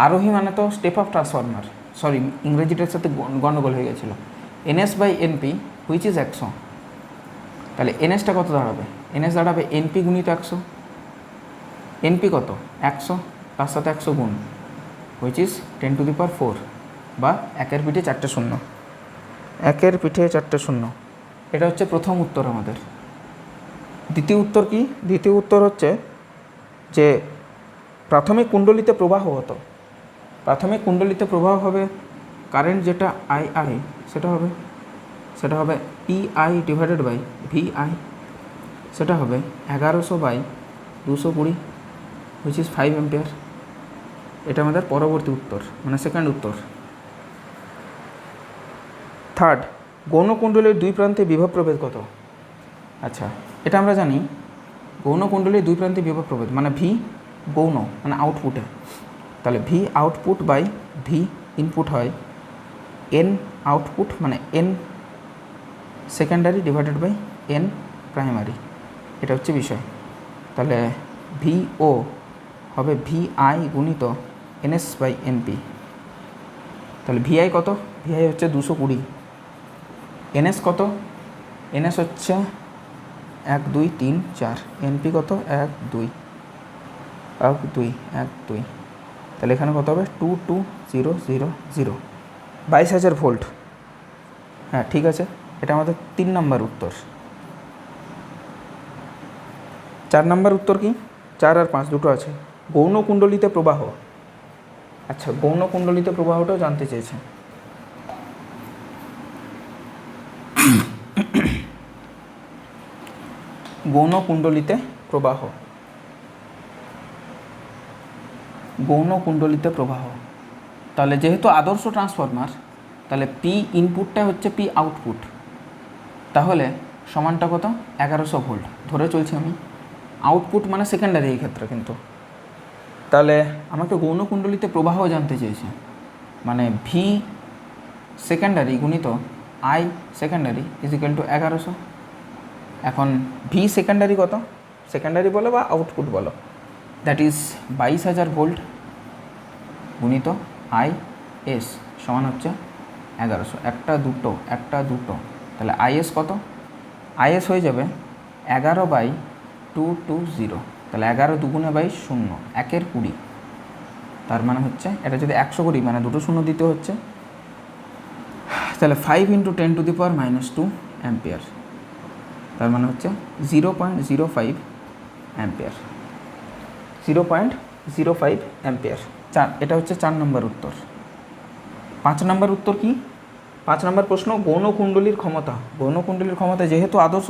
আরোহী মানে তো স্টেপ আপ ট্রান্সফরমার, সরি ইংরেজিটার সাথে গণ্ডগোল হয়ে গেছিলো। NS/NP হুইচ ইজ 100, তাহলে NSটা কত দাঁড়াবে? NS দাঁড়াবে NP গুণিত 100। NP কত? 100, তার সাথে 100 গুণ, হুইচ ইজ 10⁴, বা 1-এর পিঠে 4টে শূন্য, 1-এর পিঠে 4টে শূন্য। এটা হচ্ছে প্রথম উত্তর আমাদের। দ্বিতীয় উত্তর কি? দ্বিতীয় উত্তর হচ্ছে যে প্রাথমিক কুণ্ডলীতে প্রবাহ হতো, প্রাথমিক কুণ্ডলীতে প্রবাহ হবে কারেন্ট যেটা II, সেটা হবে PI ডিভাইডেড বাই VI, সেটা হবে 1100/220 হুইচ ইজ 5 অ্যাম্পিয়ার। এটা আমাদের পরবর্তী উত্তর, মানে সেকেন্ড উত্তর। থার্ড, গৌণকুণ্ডলীর দুই প্রান্তে বিভব প্রভেদ কত? আচ্ছা, এটা আমরা জানি, গৌণকুণ্ডলীর দুই প্রান্তে বিভব প্রভেদ মানে ভি গৌণ মানে আউটপুটে, তাহলে V output by V input হয় এন আউটপুট মানে N secondary divided by N primary, এটা হচ্ছে বিষয়। তাহলে ভিও হবে VI গুণিত NS/NP। তাহলে VI কত? VI হচ্ছে 220। NS কত? NS হচ্ছে 1 2 3 4, NP কত? 1 2 1 2 1 2, তাহলে এখানে কত হবে? 22000 22,000 ভোল্ট। হ্যাঁ ঠিক আছে, এটা আমাদের 3 নম্বর উত্তর। 4 নম্বর উত্তর কি? 4 আর 5 দুটো আছে। গৌণ কুণ্ডলিতে প্রবাহ। আচ্ছা, গৌণ কুণ্ডলিতে প্রবাহটাও জানতে চেয়েছে। গৌণ কুণ্ডলিতে প্রবাহ, গৌণ কুণ্ডলিতে প্রবাহ। তাহলে যেহেতু আদর্শ ট্রান্সফরমার, তাহলে পি ইনপুটটা হচ্ছে পি আউটপুট, তাহলে সমানটা কত? 1100 ভোল্ট ধরে চলছি আমি। আউটপুট মানে সেকেন্ডারি এই ক্ষেত্রে কিন্তু। তাহলে আমাকে গৌণ কুণ্ডলিতে প্রবাহ জানতে চেয়েছে, মানে ভি সেকেন্ডারি গুণিত আই সেকেন্ডারি ইজিক্যাল টু 1100। এখন ভি সেকেন্ডারি কত? সেকেন্ডারি বলো বা আউটপুট বলো, দ্যাট ইজ 22,000 ভোল্ট গুণিত আই এস সমান হচ্ছে 1100। একটা দুটো, তাহলে আইএস কত? আইএস হয়ে যাবে 11/220। তাহলে 11 দুগুণে 0, 1-এর 20। তার মানে হচ্ছে এটা যদি 100 করি, মানে দুটো শূন্য দিতে হচ্ছে, তাহলে 5 × 10⁻² অ্যাম্পিয়ার। তার মানে হচ্ছে 0.05 অ্যাম্পিয়ার, 0.05 অ্যাম্পিয়ার। এটা হচ্ছে 4 নম্বর উত্তর। 5 নম্বর উত্তর কি? 5 নম্বর প্রশ্ন, গৌণ কুণ্ডলীর ক্ষমতা। গৌণ কুণ্ডলীর ক্ষমতা যেহেতু আদর্শ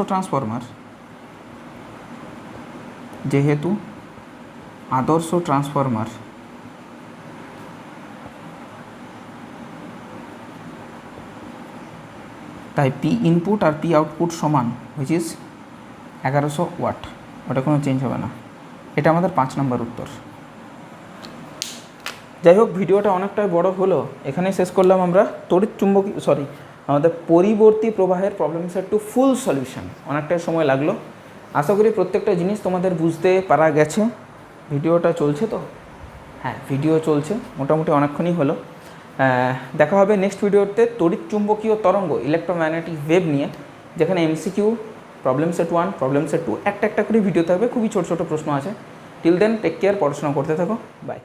ট্রান্সফরমার, তাই পি ইনপুট আর পি আউটপুট সমান, হুইচ ইজ 1100 ওয়াট। ওটা কোনো চেঞ্জ হবে না। এটা আমাদের 5 নম্বর উত্তর। যাই হোক, ভিডিওটা অনেকটাই বড় হলো, এখানেই শেষ করলাম আমরা আমাদের পরিবর্তী প্রবাহের problem set to full solution. অনেকটাই সময় লাগলো, আশা করি প্রত্যেকটা জিনিস তোমাদের বুঝতে পারা গেছে। ভিডিওটা চলছে তো? হ্যাঁ, ভিডিও চলছে, মোটামুটি অনেকক্ষণই হলো। দেখা হবে নেক্সট ভিডিওতে তড়িৎ চুম্বকীয় তরঙ্গ, ইলেকট্রোম্যাগনেটিক ওয়েভ নিয়ে, যেখানে MCQ, problem set 1, problem set 2 একটা করে ভিডিও থাকবে, খুবই ছোট ছোট প্রশ্ন আছে। টিল দেন টেক কেয়ার, পড়াশোনা করতে থাকো, বাই।